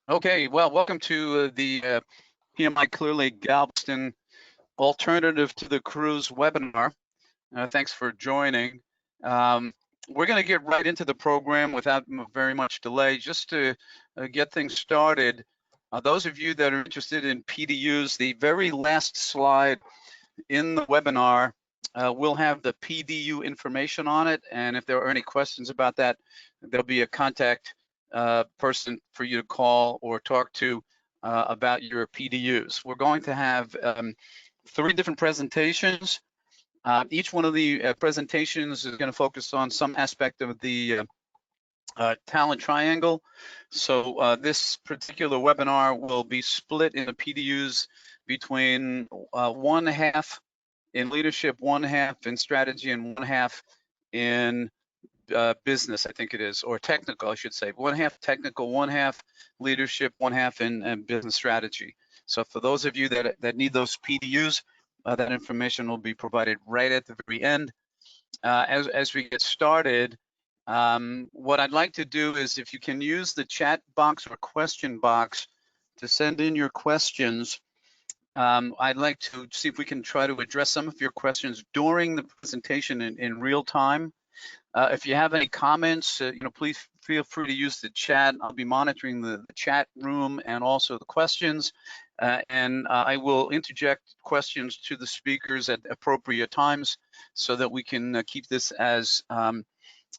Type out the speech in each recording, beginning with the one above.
Okay, well, welcome to the PMI Clearly Galveston Alternative to the Cruise webinar. Thanks for joining. We're going to get right into the program without very much delay. Just to get things started, those of you that are interested in PDUs, the very last slide in the webinar will have the PDU information on it, and if there are any questions about that, there'll be a contact person for you to call or talk to about your PDUs. We're going to have 3 different presentations. Each one of the presentations is going to focus on some aspect of the talent triangle. So this particular webinar will be split into PDUs between 1/2 in leadership, 1/2 in strategy, and 1/2 in business, I think it is, or technical, I should say. 1/2 technical, 1/2 leadership, 1/2 in business strategy. So for those of you that need those PDUs, that information will be provided right at the very end. As we get started, what I'd like to do is if you can use the chat box or question box to send in your questions. I'd like to see if we can try to address some of your questions during the presentation in real time. If you have any comments, please feel free to use the chat. I'll be monitoring the chat room and also the questions, and I will interject questions to the speakers at appropriate times so that we can keep this as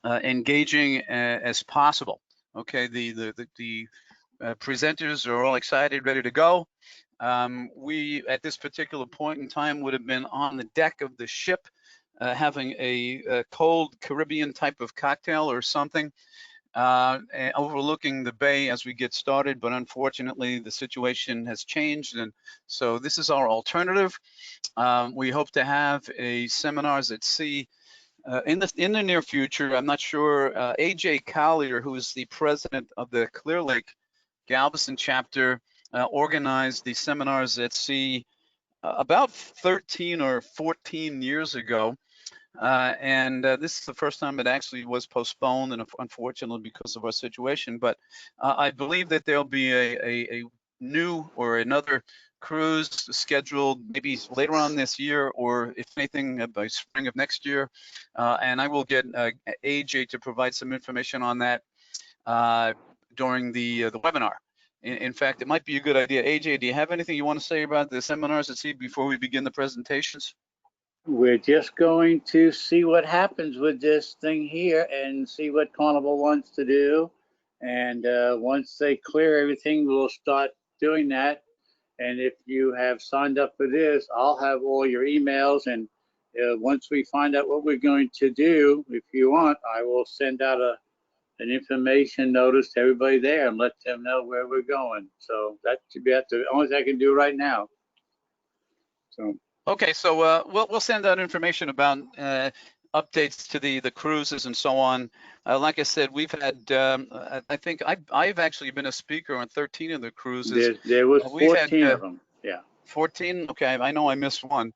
engaging as possible. Okay, the presenters are all excited, ready to go. We, at this particular point in time, would have been on the deck of the ship having a cold Caribbean type of cocktail or something, overlooking the bay as we get started, but unfortunately the situation has changed, and so this is our alternative. We hope to have a Seminars at Sea in the near future. I'm not sure. AJ Collier, who is the president of the Clear Lake Galveston chapter, organized the Seminars at Sea about 13 or 14 years ago. And this is the first time it actually was postponed, and unfortunately because of our situation. But I believe that there'll be a new or another cruise scheduled maybe later on this year, or if anything by spring of next year. And I will get AJ to provide some information on that during the webinar. In fact, it might be a good idea. AJ, do you have anything you want to say about the Seminars at Sea before we begin the presentations? We're just going to see what happens with this thing here and see what Carnival wants to do. And once they clear everything, we'll start doing that. And if you have signed up for this, I'll have all your emails. And once we find out what we're going to do, if you want, I will send out an information notice to everybody there and let them know where we're going. So that should be the only thing I can do right now. So. Okay, so we'll send out information about updates to the cruises and so on. Like I said, we've had, I think I've actually been a speaker on 13 of the cruises. There was 14 of them, yeah. 14? Okay, I know I missed one.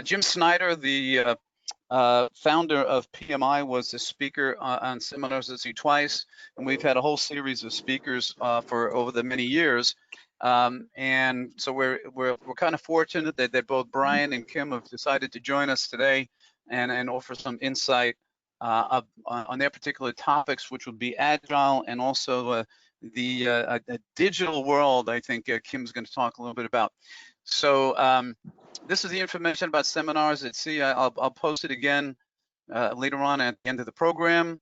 Jim Snyder, the founder of PMI, was a speaker on Seminars at Sea twice, and we've had a whole series of speakers for over the many years. And so we're kind of fortunate that both Brian and Kim have decided to join us today and offer some insight on their particular topics, which would be Agile and also the digital world. I think Kim's going to talk a little bit about. So this is the information about Seminars at Sea. I'll post it again later on at the end of the program.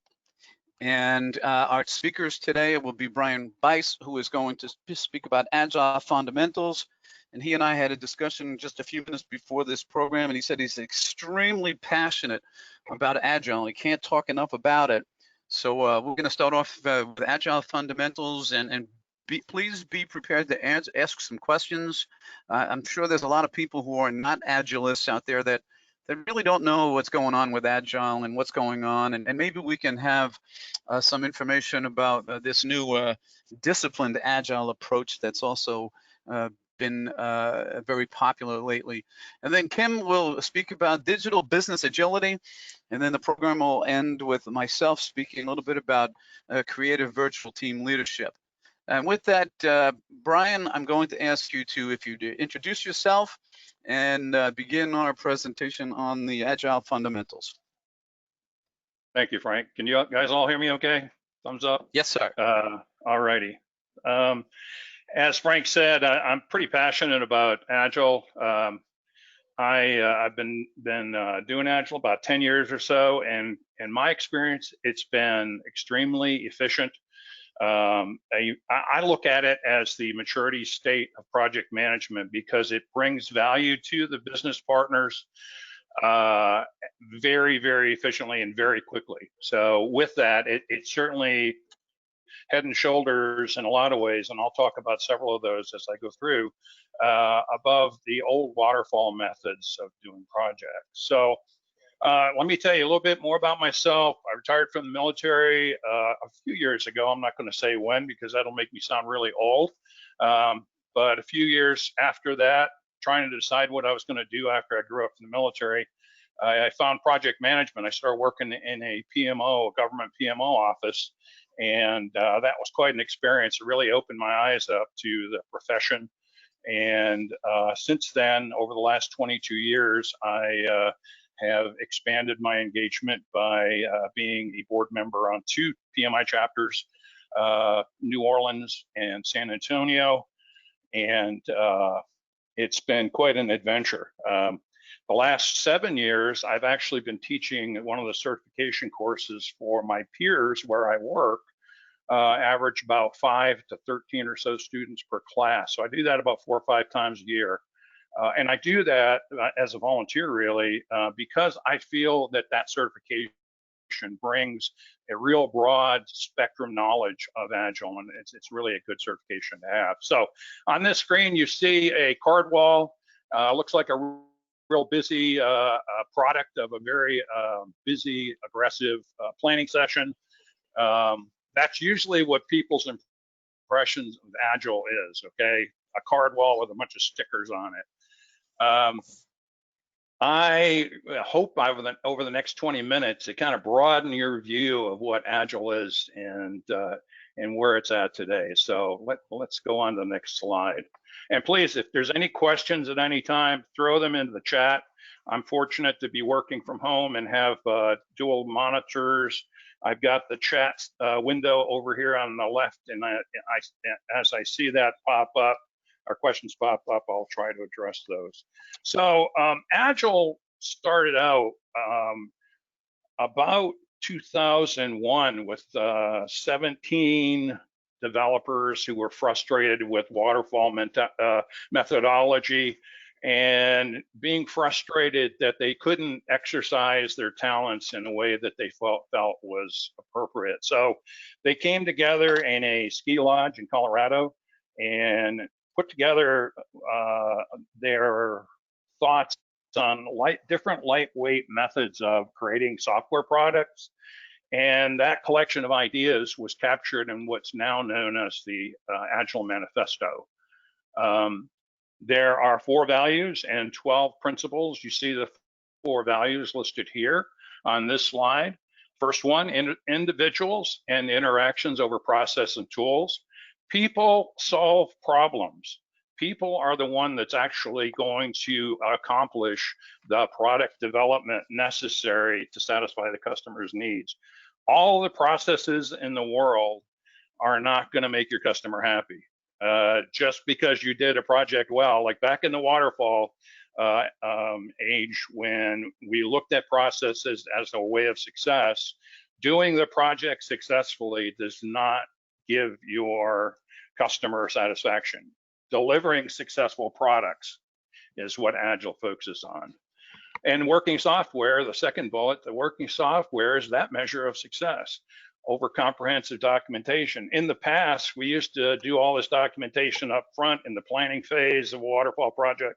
And our speakers today will be Brian Bice, who is going to speak about Agile fundamentals. And he and I had a discussion just a few minutes before this program, and he said he's extremely passionate about Agile. He can't talk enough about it. So we're going to start off with Agile fundamentals, and please be prepared to ask some questions. I'm sure there's a lot of people who are not Agilists out there that really don't know what's going on with Agile and what's going on, and maybe we can have some information about this new disciplined Agile approach that's also been very popular lately. And then Kim will speak about digital business agility, and then the program will end with myself speaking a little bit about creative virtual team leadership. And with that, Brian, I'm going to ask you to, if you introduce yourself and begin our presentation on the Agile fundamentals. Thank you, Frank. Can you guys all hear me okay? Thumbs up? Yes, sir. All righty. As Frank said, I'm pretty passionate about Agile. I've been doing Agile about 10 years or so, and in my experience, it's been extremely efficient. I look at it as the maturity state of project management because it brings value to the business partners very, very efficiently and very quickly. So with that, it certainly head and shoulders in a lot of ways, and I'll talk about several of those as I go through, above the old waterfall methods of doing projects. So let me tell you a little bit more about myself. I retired from the military a few years ago. I'm not going to say when because that'll make me sound really old. But a few years after that, trying to decide what I was going to do after I grew up in the military, I found project management. I started working in a PMO, a government PMO office, and that was quite an experience. It really opened my eyes up to the profession. And since then, over the last 22 years, I have expanded my engagement by being a board member on 2 PMI chapters, New Orleans and San Antonio, and it's been quite an adventure. The last 7 years, I've actually been teaching one of the certification courses for my peers where I work, average about 5 to 13 or so students per class. So I do that about 4 or 5 times a year. And I do that as a volunteer, really, because I feel that that certification brings a real broad spectrum knowledge of Agile, and it's really a good certification to have. So on this screen, you see a card wall. Looks like a real busy product of a very busy, aggressive planning session. That's usually what people's impressions of Agile is, okay? A card wall with a bunch of stickers on it. I hope over the next 20 minutes to kind of broaden your view of what Agile is and where it's at today. So let's go on to the next slide. And please, if there's any questions at any time, throw them into the chat. I'm fortunate to be working from home and have dual monitors. I've got the chat window over here on the left, and as I see that pop up, our questions pop up, I'll try to address those. So Agile started out about 2001 with 17 developers who were frustrated with waterfall methodology and being frustrated that they couldn't exercise their talents in a way that they felt was appropriate. So they came together in a ski lodge in Colorado and put together their thoughts on different lightweight methods of creating software products. And that collection of ideas was captured in what's now known as the Agile Manifesto. There are 4 values and 12 principles. You see the 4 values listed here on this slide. First one, individuals and interactions over process and tools. People solve problems. People are the one that's actually going to accomplish the product development necessary to satisfy the customer's needs. All the processes in the world are not going to make your customer happy. Just because you did a project well, like back in the waterfall age, when we looked at processes as a way of success, doing the project successfully does not give your customer satisfaction. Delivering successful products is what Agile focuses on. And working software, the second bullet, the working software is that measure of success over comprehensive documentation. In the past, we used to do all this documentation up front in the planning phase of a waterfall project,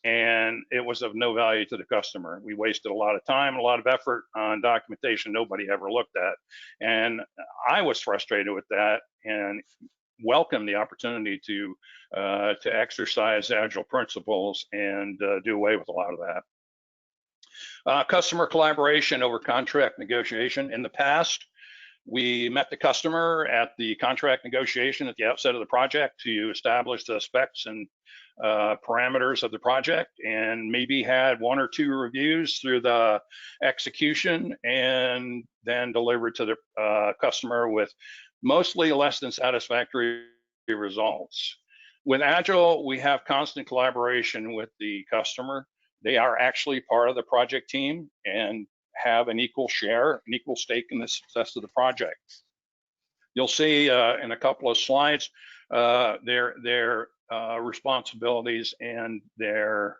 and it was of no value to the customer. We wasted a lot of time, a lot of effort on documentation nobody ever looked at. And I was frustrated with that and welcomed the opportunity to exercise Agile principles and do away with a lot of that. Customer collaboration over contract negotiation. In the past, We met the customer at the contract negotiation at the outset of the project to establish the specs and parameters of the project, and maybe had 1 or 2 reviews through the execution, and then delivered to the customer with mostly less than satisfactory results. With Agile, we have constant collaboration with the customer. They are actually part of the project team and have an equal share, an equal stake in the success of the project. You'll see in a couple of slides their responsibilities and their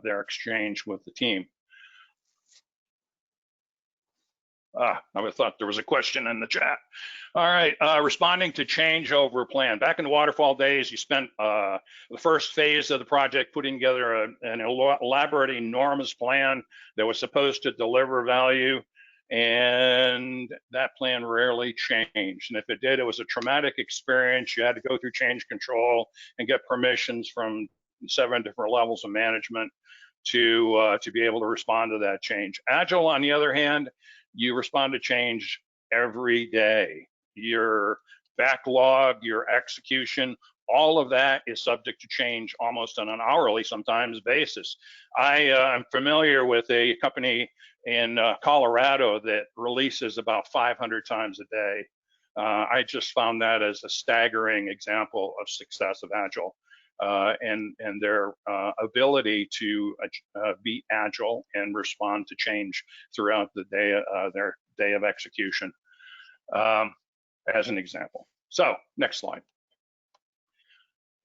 exchange with the team. I thought there was a question in the chat. All right, responding to change over plan. Back in the waterfall days, you spent the first phase of the project putting together an elaborate, enormous plan that was supposed to deliver value, and that plan rarely changed. And if it did, it was a traumatic experience. You had to go through change control and get permissions from 7 different levels of management to be able to respond to that change. Agile, on the other hand, you respond to change every day. Your backlog, your execution, all of that is subject to change almost on an hourly, sometimes, basis. I'm familiar with a company in Colorado that releases about 500 times a day. I just found that as a staggering example of success of Agile and their ability to be agile and respond to change throughout the day, their day of execution, as an example. So, next slide.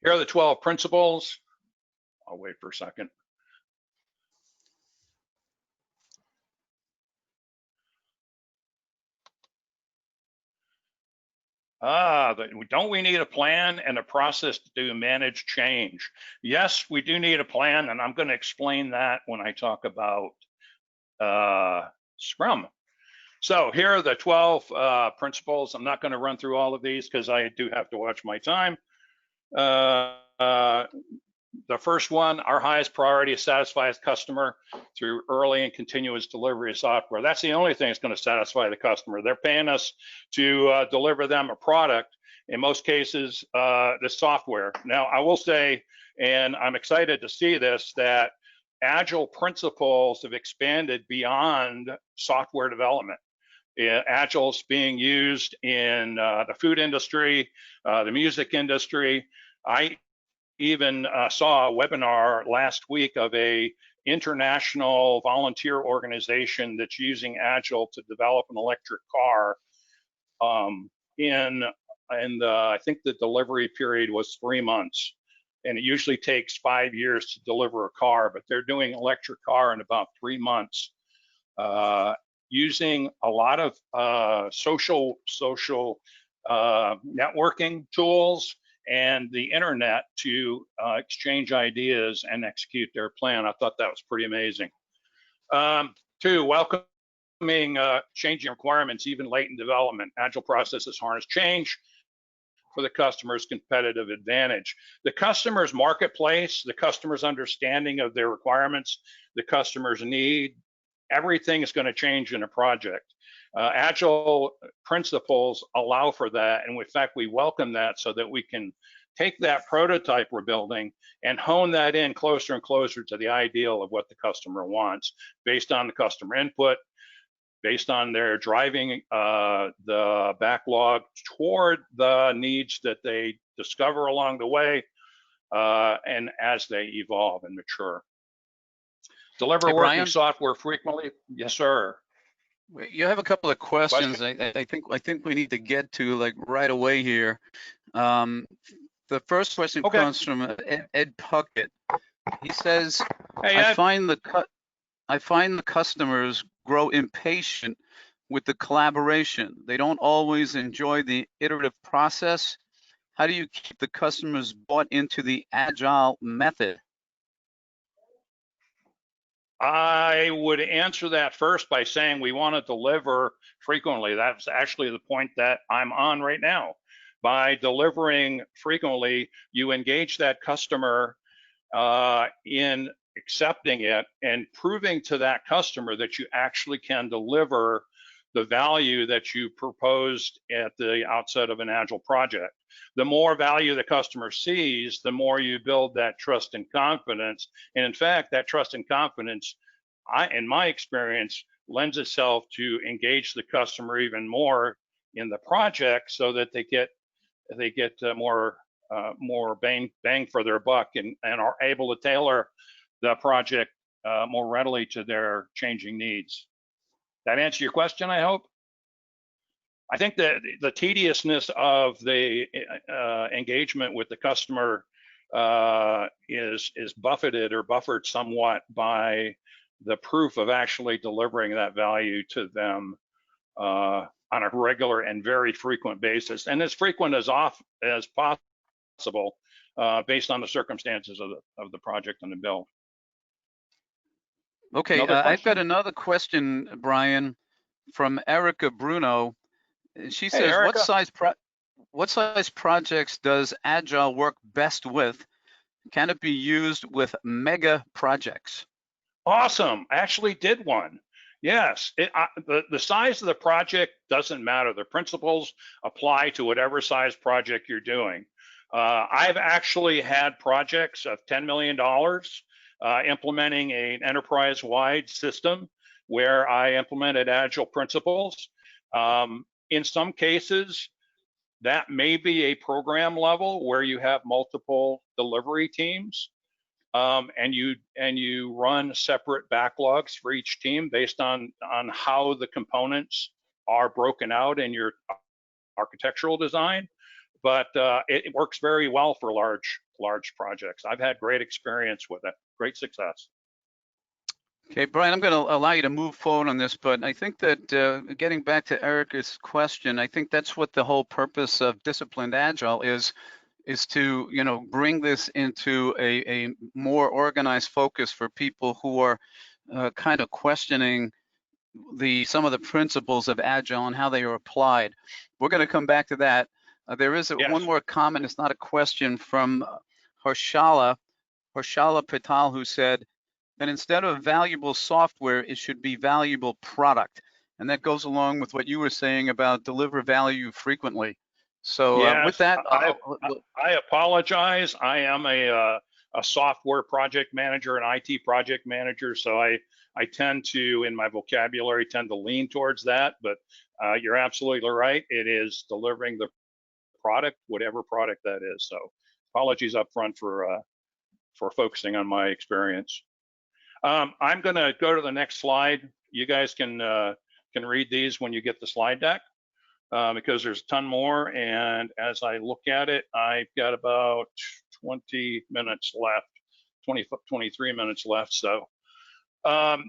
Here are the 12 principles. I'll wait for a second. Don't we need a plan and a process to manage change? Yes, we do need a plan, and I'm going to explain that when I talk about Scrum. So here are the 12 principles. I'm not going to run through all of these because I do have to watch my time. The first one, our highest priority is satisfy the customer through early and continuous delivery of software. That's the only thing that's going to satisfy the customer. They're paying us to deliver them a product, in most cases, the software. Now, I will say, and I'm excited to see this, that Agile principles have expanded beyond software development. Agile is being used in the food industry, the music industry. I even saw a webinar last week of a international volunteer organization that's using Agile to develop an electric car. I think the delivery period was 3 months, and it usually takes 5 years to deliver a car, but they're doing an electric car in about 3 months, using a lot of social networking tools and the internet to exchange ideas and execute their plan. I thought that was pretty amazing. 2, welcoming changing requirements even late in development. Agile processes harness change for the customer's competitive advantage. The customer's marketplace, the customer's understanding of their requirements, the customer's need, everything is going to change in a project. Agile principles allow for that, and in fact, we welcome that so that we can take that prototype we're building and hone that in closer and closer to the ideal of what the customer wants, based on the customer input, based on their driving the backlog toward the needs that they discover along the way, and as they evolve and mature. Deliver working software frequently. Yes, sir. You have a couple of questions. I think we need to get to like right away here. The first question comes from Ed Puckett. He says, hey, I find the customers grow impatient with the collaboration. They don't always enjoy the iterative process. How do you keep the customers bought into the Agile method? I would answer that first by saying we want to deliver frequently. That's actually the point that I'm on right now. By delivering frequently, you engage that customer in accepting it and proving to that customer that you actually can deliver the value that you proposed at the outset of an Agile project. The more value the customer sees, the more you build that trust and confidence. And in fact, that trust and confidence, in my experience, lends itself to engage the customer even more in the project, so that they get more bang for their buck, and are able to tailor the project more readily to their changing needs. That answer your question, I hope? I think that the tediousness of the engagement with the customer is buffeted or buffered somewhat by the proof of actually delivering that value to them on a regular and very frequent basis, and as frequent as possible based on the circumstances of the project and the build. Okay, I've got another question, Brian, from Erica Bruno. She says, what size projects does Agile work best with? Can it be used with mega projects? Awesome. I actually did one. Yes, the size of the project doesn't matter. The principles apply to whatever size project you're doing. I've actually had projects of $10 million implementing an enterprise-wide system where I implemented Agile principles. In some cases, that may be a program level where you have multiple delivery teams, and you run separate backlogs for each team based on how the components are broken out in your architectural design. But it works very well for large projects. I've had great experience with it, great success. Okay, Brian, I'm going to allow you to move forward on this, but I think that getting back to Erica's question, I think that's what the whole purpose of Disciplined Agile is to, you know, bring this into a more organized focus for people who are kind of questioning some of the principles of Agile and how they are applied. We're going to come back to that. There is one more comment. It's not a question, from Harshala Patel, who said that instead of valuable software, it should be valuable product. And that goes along with what you were saying about deliver value frequently. So yes, with that, I apologize. I am a software project manager, an IT project manager. So I tend to, in my vocabulary, tend to lean towards that. But you're absolutely right. It is delivering the product, whatever product that is. So apologies up front for focusing on my experience. I'm going to go to the next slide. You guys can read these when you get the slide deck, because there's a ton more. And as I look at it, I've got about 20 minutes left, 23 minutes left. So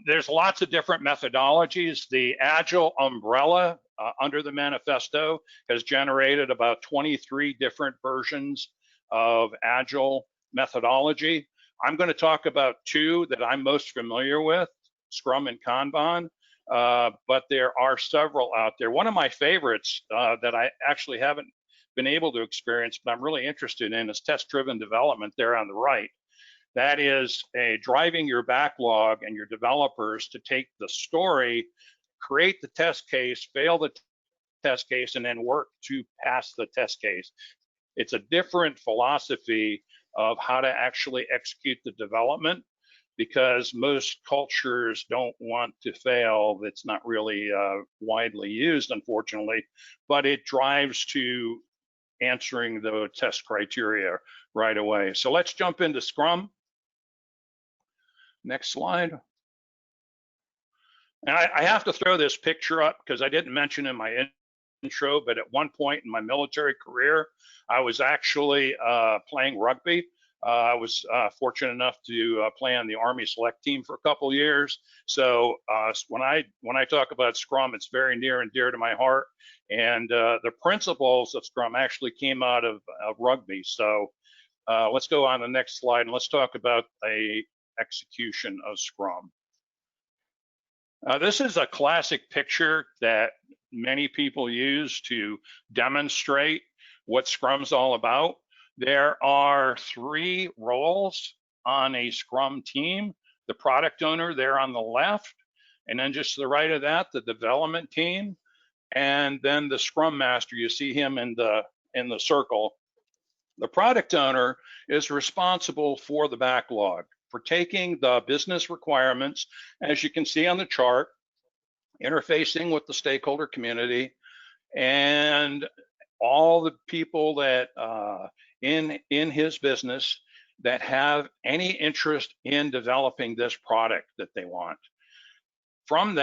there's lots of different methodologies. The Agile umbrella under the Manifesto has generated about 23 different versions of Agile methodology. I'm going to talk about two that I'm most familiar with, Scrum and Kanban, but there are several out there. One of my favorites that I actually haven't been able to experience, but I'm really interested in, is test-driven development there on the right. That is driving your backlog and your developers to take the story, create the test case, fail the test case, and then work to pass the test case. It's a different philosophy of how to actually execute the development, because most cultures don't want to fail. It's not really widely used, unfortunately, but it drives to answering the test criteria right away. So let's jump into Scrum. Next slide. And I have to throw this picture up because I didn't mention in my intro, but at one point in my military career, I was actually playing rugby. I was fortunate enough to play on the Army Select Team for a couple years. So when I talk about Scrum, it's very near and dear to my heart. And the principles of Scrum actually came out of rugby. So let's go on to the next slide and let's talk about a execution of Scrum. This is a classic picture that many people use to demonstrate what Scrum's all about. There are 3 roles on a Scrum team. The product owner there on the left, And then just to the right of that, the development team, and then the Scrum Master. You see him in the circle. The product owner is responsible for the backlog, for taking the business requirements, as you can see on the chart, interfacing with the stakeholder community, and all the people that in his business that have any interest in developing this product that they want. From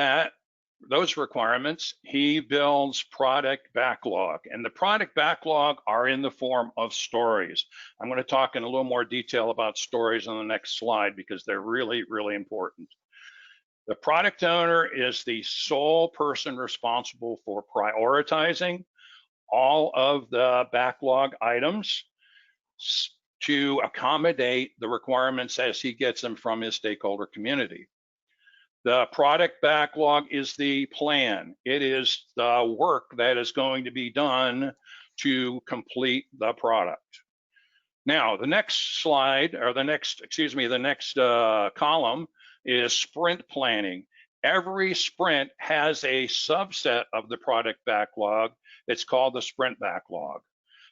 those requirements, he builds product backlog, and the product backlog are in the form of stories. I'm going to talk in a little more detail about stories on the next slide because they're really, really important. The product owner is the sole person responsible for prioritizing all of the backlog items to accommodate the requirements as he gets them from his stakeholder community. The product backlog is the plan. It is the work that is going to be done to complete the product. Now, the next slide, or the next column is sprint planning. Every sprint has a subset of the product backlog. It's called the sprint backlog.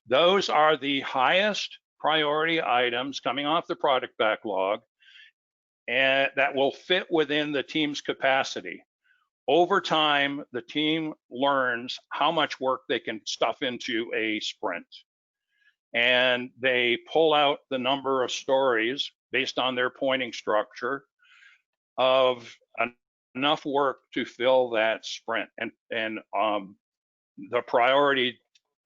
Those are the highest priority items coming off the product backlog, and that will fit within the team's capacity. Over time, the team learns how much work they can stuff into a sprint. And they pull out the number of stories based on their pointing structure of enough work to fill that sprint and the priority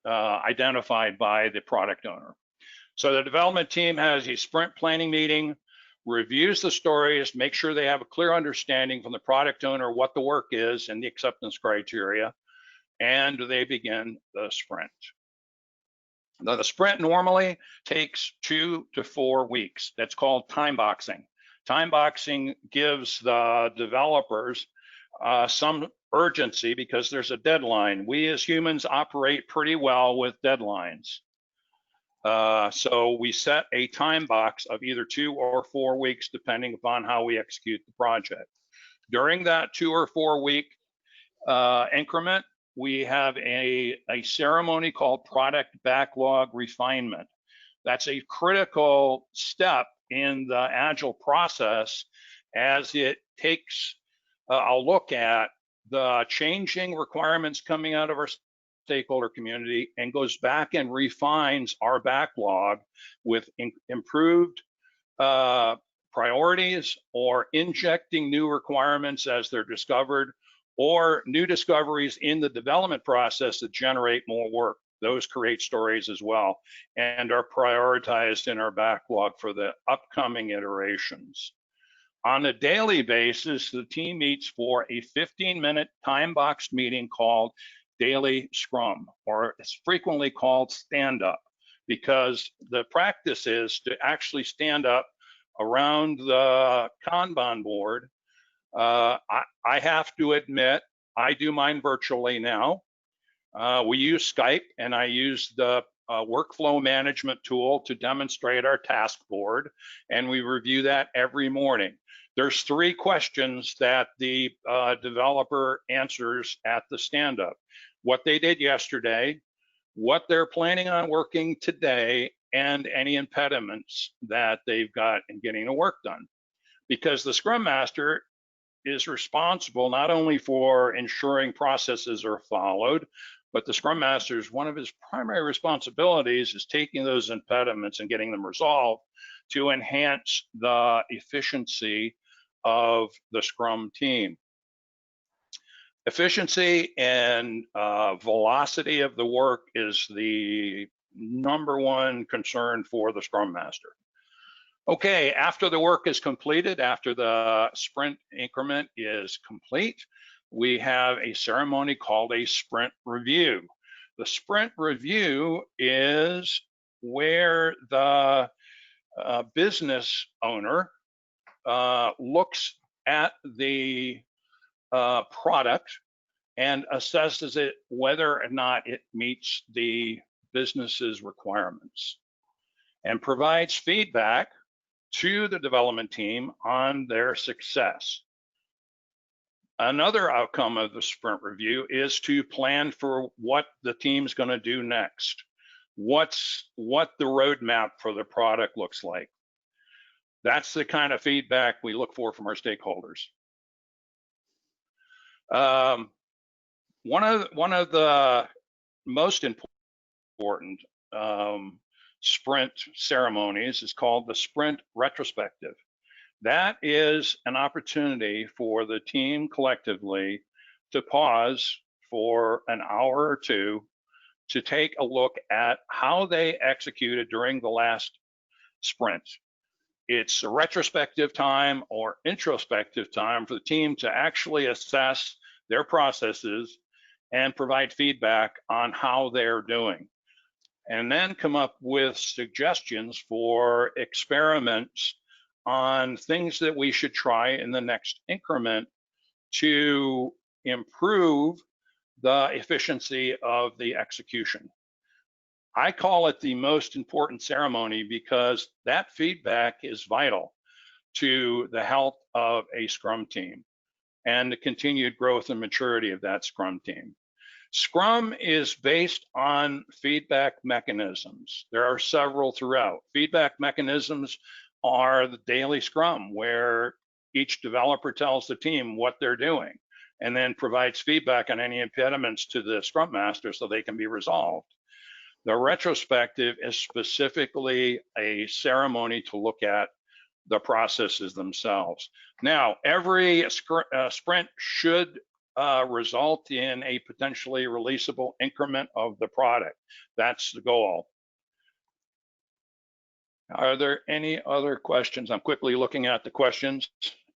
identified by the product owner. So the development team has a sprint planning meeting, reviews the stories, make sure they have a clear understanding from the product owner what the work is and the acceptance criteria, and they begin the sprint. Now, the sprint normally takes 2 to 4 weeks. That's called time boxing. Time boxing gives the developers some urgency because there's a deadline. We as humans operate pretty well with deadlines. So we set a time box of either 2 or 4 weeks, depending upon how we execute the project. During that 2 or 4 week increment, we have a ceremony called product backlog refinement. That's a critical step in the Agile process as it takes a look at the changing requirements coming out of our stakeholder community and goes back and refines our backlog with improved priorities or injecting new requirements as they're discovered, or new discoveries in the development process that generate more work. Those create stories as well and are prioritized in our backlog for the upcoming iterations. On a daily basis, the team meets for a 15-minute time-boxed meeting called Daily Scrum, or it's frequently called stand-up, because the practice is to actually stand up around the Kanban board. I have to admit, I do mine virtually now. We use Skype, and I use the workflow management tool to demonstrate our task board, and we review that every morning. There's 3 questions that the developer answers at the stand-up: what they did yesterday, what they're planning on working today, and any impediments that they've got in getting the work done. Because the Scrum Master is responsible not only for ensuring processes are followed, but the Scrum Master's one of his primary responsibilities is taking those impediments and getting them resolved to enhance the efficiency of the Scrum team. Efficiency and velocity of the work is the #1 concern for the Scrum Master. Okay, after the work is completed, after the sprint increment is complete, we have a ceremony called a sprint review. The sprint review is where the business owner looks at the product and assesses it whether or not it meets the business's requirements and provides feedback to the development team on their success. Another outcome of the sprint review is to plan for what the team's going to do next. What the roadmap for the product looks like. That's the kind of feedback we look for from our stakeholders. One of the most important sprint ceremonies is called the sprint retrospective. That is an opportunity for the team collectively to pause for an hour or two to take a look at how they executed during the last sprint. It's a retrospective time or introspective time for the team to actually assess their processes and provide feedback on how they're doing, and then come up with suggestions for experiments on things that we should try in the next increment to improve the efficiency of the execution. I call it the most important ceremony because that feedback is vital to the health of a Scrum team and the continued growth and maturity of that Scrum team. Scrum is based on feedback mechanisms. There are several throughout. Feedback mechanisms are the daily Scrum, where each developer tells the team what they're doing and then provides feedback on any impediments to the Scrum Master so they can be resolved. The retrospective is specifically a ceremony to look at the processes themselves. Now, every sprint should result in a potentially releasable increment of the product. That's the goal. Are there any other questions? I'm quickly looking at the questions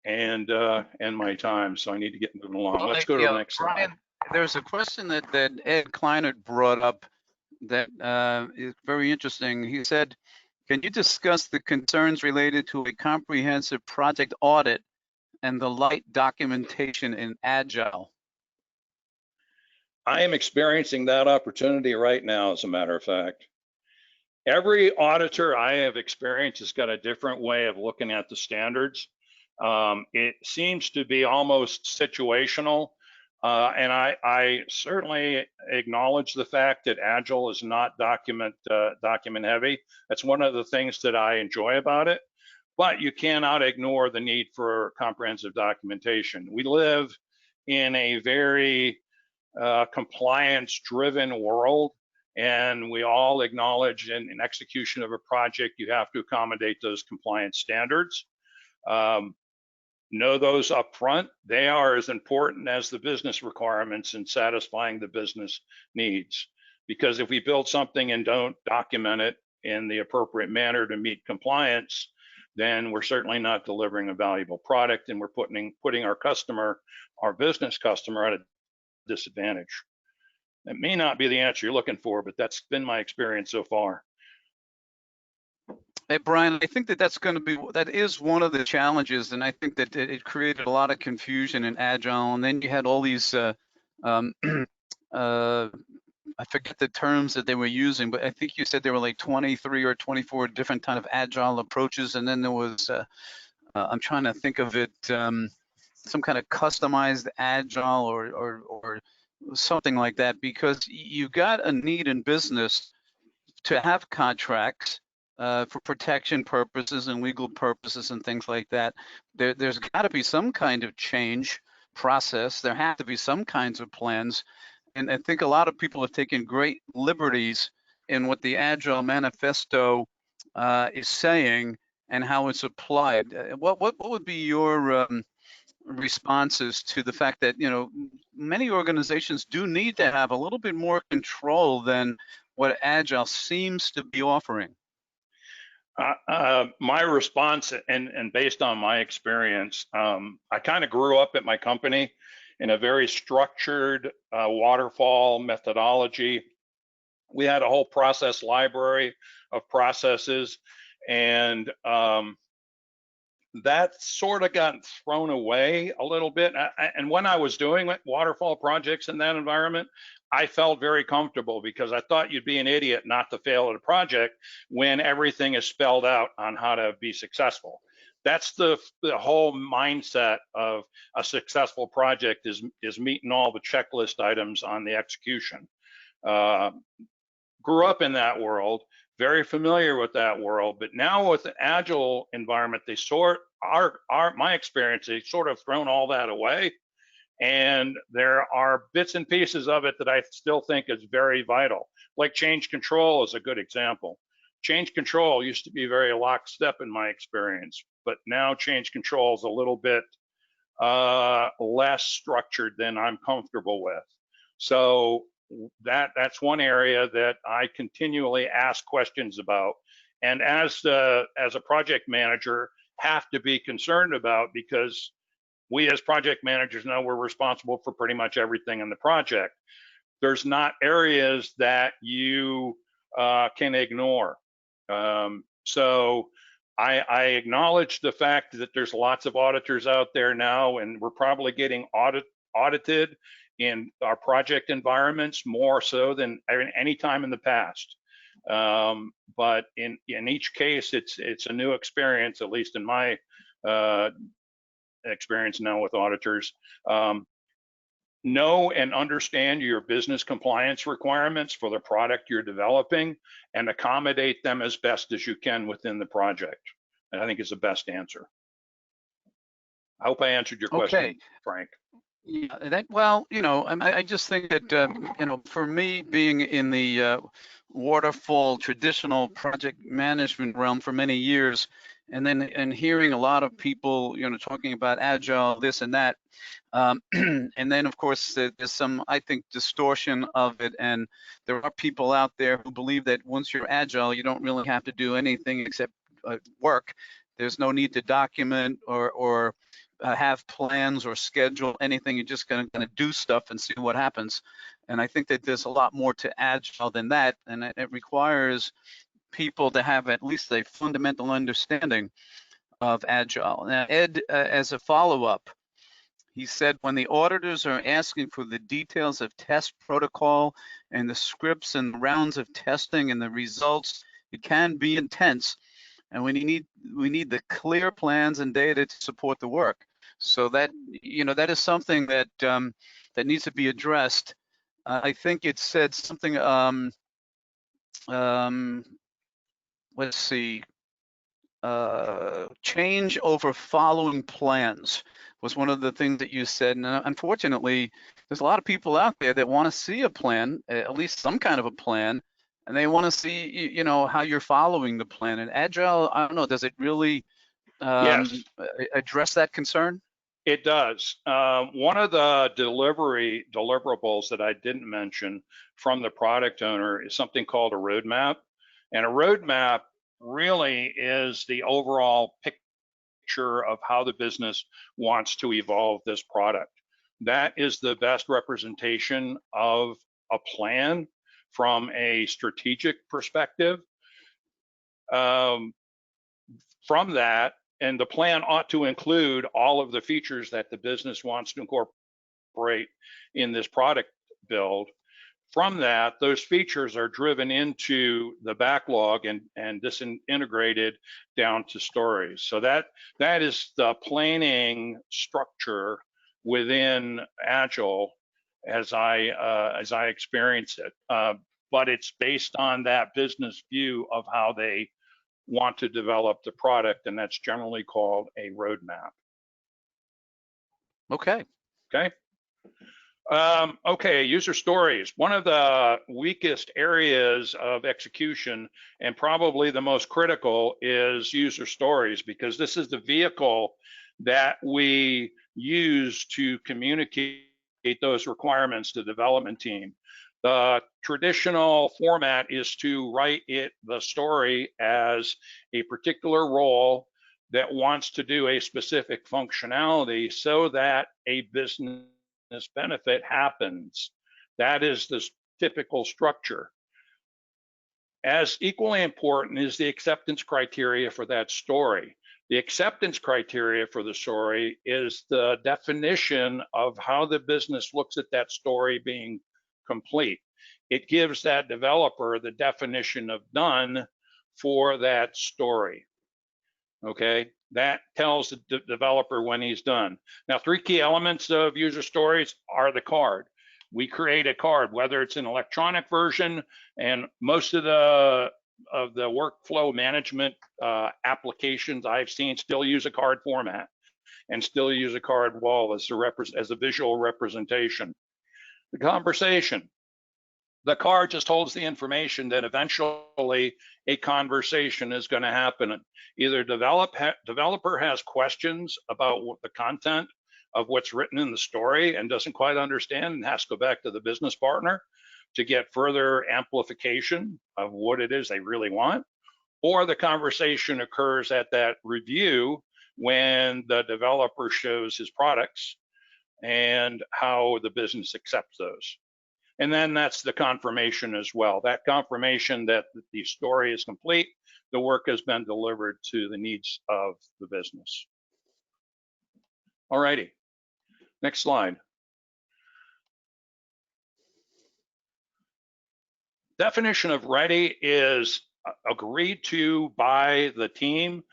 and my time, so I need to get moving along. Let's go to the next slide. There's a question that Ed Kleinert brought up that is very interesting. He said, can you discuss the concerns related to a comprehensive project audit and the light documentation in Agile? I am experiencing that opportunity right now, as a matter of fact. Every auditor I have experienced has got a different way of looking at the standards. It seems to be almost situational. And I certainly acknowledge the fact that Agile is not document heavy. That's one of the things that I enjoy about it. But you cannot ignore the need for comprehensive documentation. We live in a very compliance-driven world, and we all acknowledge in execution of a project, you have to accommodate those compliance standards. Know those up front. They are as important as the business requirements in satisfying the business needs. Because if we build something and don't document it in the appropriate manner to meet compliance, then we're certainly not delivering a valuable product, and we're putting our customer, our business customer, at a disadvantage. It may not be the answer you're looking for, but that's been my experience so far. Hey, Brian, I think that is one of the challenges, and I think that it created a lot of confusion in Agile, and then you had all these, I forget the terms that they were using, but I think you said there were like 23 or 24 different kind of Agile approaches, and then there was, I'm trying to think of it, some kind of customized Agile or something like that, because you got a need in business to have contracts for protection purposes and legal purposes and things like that. There's got to be some kind of change process. There have to be some kinds of plans. And I think a lot of people have taken great liberties in what the Agile Manifesto is saying and how it's applied. What would be your responses to the fact that, you know, many organizations do need to have a little bit more control than what Agile seems to be offering? My response, and based on my experience, I kind of grew up at my company in a very structured waterfall methodology. We had a whole process library of processes, and that sort of got thrown away a little bit. And when I was doing waterfall projects in that environment, I felt very comfortable because I thought you'd be an idiot not to fail at a project when everything is spelled out on how to be successful. that's the whole mindset of a successful project is meeting all the checklist items on the execution. Grew up in that world, very familiar with that world, but now with an agile environment, they my experience, they sort of thrown all that away. And there are bits and pieces of it that I still think is very vital. Like change control is a good example. Change control used to be very lockstep in my experience, but now change control is a little bit less structured than I'm comfortable with. So that's one area that I continually ask questions about, and as a project manager have to be concerned about, because we as project managers know we're responsible for pretty much everything in the project. There's not areas that you can ignore. So I acknowledge the fact that there's lots of auditors out there now, and we're probably getting audited in our project environments more so than any time in the past. But in each case, it's a new experience, at least in my experience now with auditors. Know and understand your business compliance requirements for the product you're developing and accommodate them as best as you can within the project. And I think is the best answer. I hope I answered your question, Frank. Yeah, well, I just think that, for me, being in the waterfall traditional project management realm for many years, and hearing a lot of people, talking about agile, this and that, and then of course there's some, I think, distortion of it, and there are people out there who believe that once you're agile, you don't really have to do anything except work. There's no need to document or have plans or schedule anything. You're just going to do stuff and see what happens. And I think that there's a lot more to agile than that, and it requires people to have at least a fundamental understanding of agile. Now, Ed, as a follow-up, he said when the auditors are asking for the details of test protocol and the scripts and the rounds of testing and the results, it can be intense, and we need the clear plans and data to support the work. So that that is something that that needs to be addressed. I think it said something. Let's see. Change over following plans was one of the things that you said, and unfortunately, there's a lot of people out there that want to see a plan, at least some kind of a plan, and they want to see, how you're following the plan. And Agile, I don't know, does it really Yes, address that concern? it does. One of the deliverables that I didn't mention from the product owner is something called a roadmap, and a roadmap really is the overall picture of how the business wants to evolve this product. That is the best representation of a plan from a strategic perspective. From that, and the plan ought to include all of the features that the business wants to incorporate in this product build. From that, those features are driven into the backlog and disintegrated down to stories. So that is the planning structure within Agile as I experience it. But it's based on that business view of how they want to develop the product, and that's generally called a roadmap. Okay. Okay. Okay, user stories. One of the weakest areas of execution, and probably the most critical, is user stories, because this is the vehicle that we use to communicate those requirements to the development team. The traditional format is to write the story as a particular role that wants to do a specific functionality so that a business benefit happens. That is the typical structure. As equally important is the acceptance criteria for that story. The acceptance criteria for the story is the definition of how the business looks at that story being complete. It gives that developer the definition of done for that story. Okay, that tells the developer when he's done. Now, 3 key elements of user stories are the card. We create a card, whether it's an electronic version, and most of the workflow management applications I've seen still use a card format and still use a card wall as a visual representation. The conversation. The card just holds the information that eventually a conversation is going to happen. Either developer has questions about what the content of what's written in the story and doesn't quite understand and has to go back to the business partner to get further amplification of what it is they really want, or the conversation occurs at that review when the developer shows his products and how the business accepts those. And then that's the confirmation as well. That confirmation that the story is complete, the work has been delivered to the needs of the business. All righty, next slide. Definition of ready is agreed to by the team.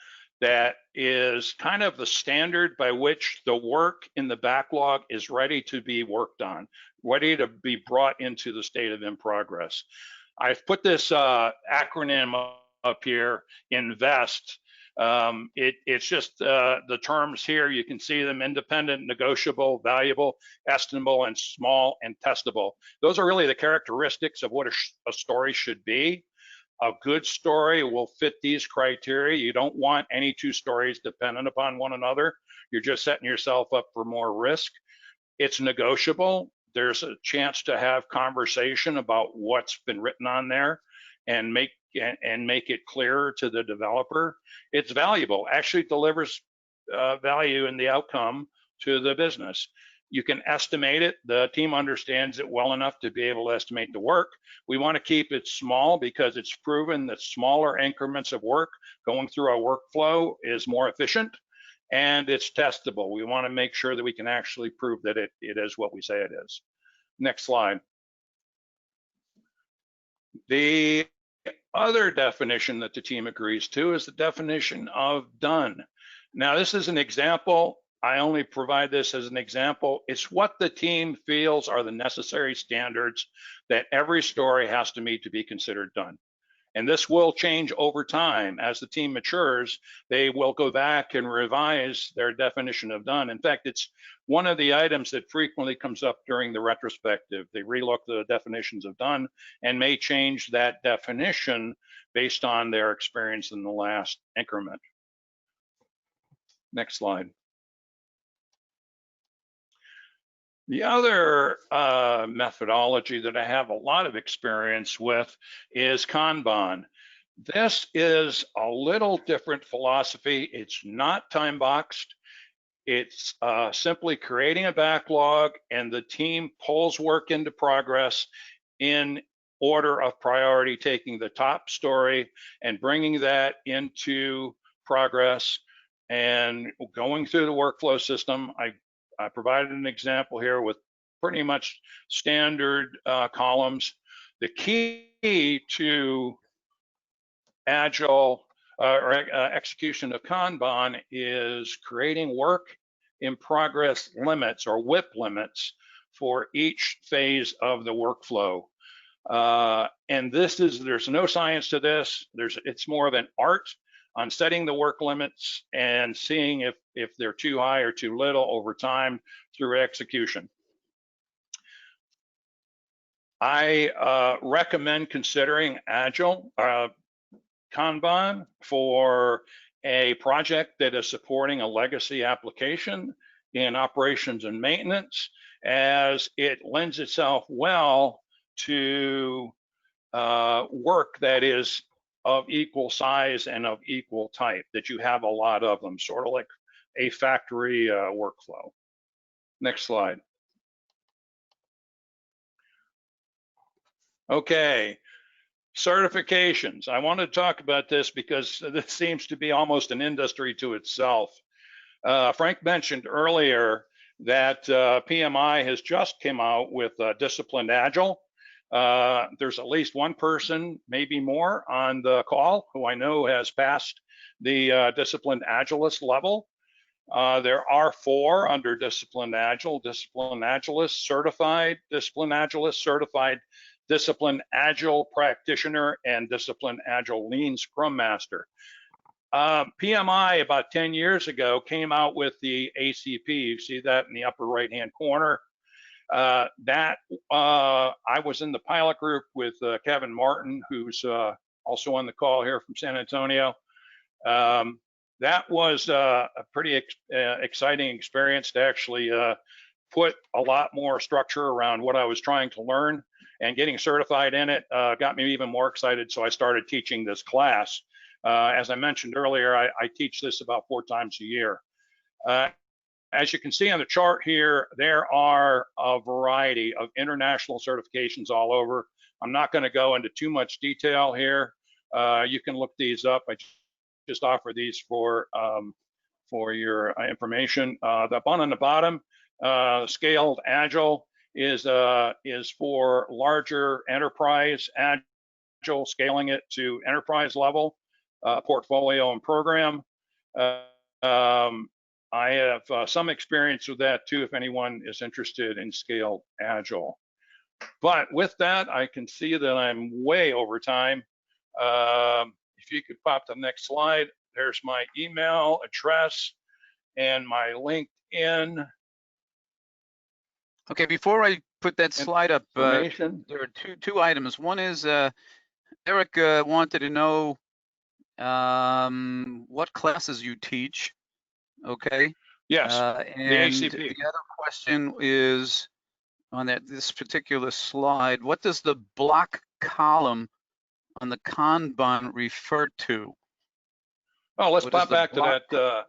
That is kind of the standard by which the work in the backlog is ready to be worked on, ready to be brought into the state of in progress. I've put this acronym up here, INVEST. It's just the terms here. You can see them: independent, negotiable, valuable, estimable, and small and testable. Those are really the characteristics of what a story should be. A good story will fit these criteria. You don't want any 2 stories dependent upon one another. You're just setting yourself up for more risk. It's negotiable. There's a chance to have conversation about what's been written on there and make it clearer to the developer. It's valuable, actually delivers value in the outcome to the business. You can estimate it. The team understands it well enough to be able to estimate the work. We want to keep it small because it's proven that smaller increments of work going through our workflow is more efficient, and it's testable. We want to make sure that we can actually prove that it is what we say it is. Next slide. The other definition that the team agrees to is the definition of done. Now, this is an example. I only provide this as an example. It's what the team feels are the necessary standards that every story has to meet to be considered done. And this will change over time. As the team matures, they will go back and revise their definition of done. In fact, it's one of the items that frequently comes up during the retrospective. They relook the definitions of done and may change that definition based on their experience in the last increment. Next slide. The other methodology that I have a lot of experience with is Kanban. This is a little different philosophy. It's not time boxed. It's simply creating a backlog, and the team pulls work into progress in order of priority, taking the top story and bringing that into progress and going through the workflow system. I provided an example here with pretty much standard columns. The key to Agile execution of Kanban is creating work in progress limits, or WIP limits, for each phase of the workflow. And there's no science to this. It's more of an art on setting the work limits and seeing if they're too high or too little over time through execution. I recommend considering Agile Kanban for a project that is supporting a legacy application in operations and maintenance, as it lends itself well to work that is of equal size and of equal type, that you have a lot of them, sort of like a factory workflow. Next slide. Okay, certifications. I want to talk about this because this seems to be almost an industry to itself. Frank mentioned earlier that PMI has just come out with Disciplined Agile. There's at least one person, maybe more, on the call who I know has passed the Disciplined Agilist level. There are 4 under Disciplined Agile, Disciplined Agilist Certified, Disciplined Agilist Certified, Disciplined Agile Practitioner, and Disciplined Agile Lean Scrum Master. PMI about 10 years ago came out with the ACP. You see that in the upper right-hand corner. I was in the pilot group with Kevin Martin, who's also on the call here from San Antonio. That was a pretty exciting experience to actually put a lot more structure around what I was trying to learn, and getting certified in it got me even more excited. So I started teaching this class. As I mentioned earlier, I teach this about 4 times a year. As you can see on the chart here, there are a variety of international certifications all over. I'm not going to go into too much detail here. You can look these up. I just offer these for your information. The one on the bottom, Scaled Agile, is for larger enterprise Agile, scaling it to enterprise level, portfolio and program. I have some experience with that too, if anyone is interested in Scaled Agile. But with that, I can see that I'm way over time. If you could pop the next slide, there's my email address and my LinkedIn. Okay, before I put that slide up, there Information. are two items. One is Eric wanted to know what classes you teach. Okay. Yes, And ACP. the other question is on this particular slide, what does the block column on the Kanban refer to? Oh, let's What pop is the back to block? that.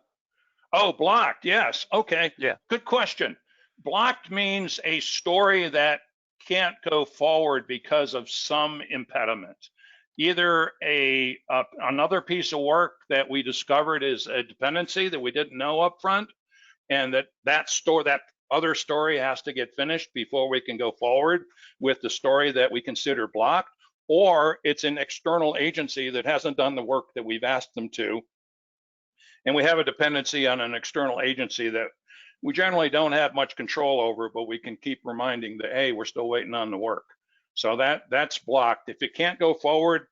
Oh, blocked. Yes. Okay. Yeah. Good question. Blocked means a story that can't go forward because of some impediment. Either another piece of work that we discovered is a dependency that we didn't know up front, and that other story has to get finished before we can go forward with the story that we consider blocked, or it's an external agency that hasn't done the work that we've asked them to, and we have a dependency on an external agency that we generally don't have much control over, but we can keep reminding that, hey, we're still waiting on the work. So that's blocked. If it can't go forward,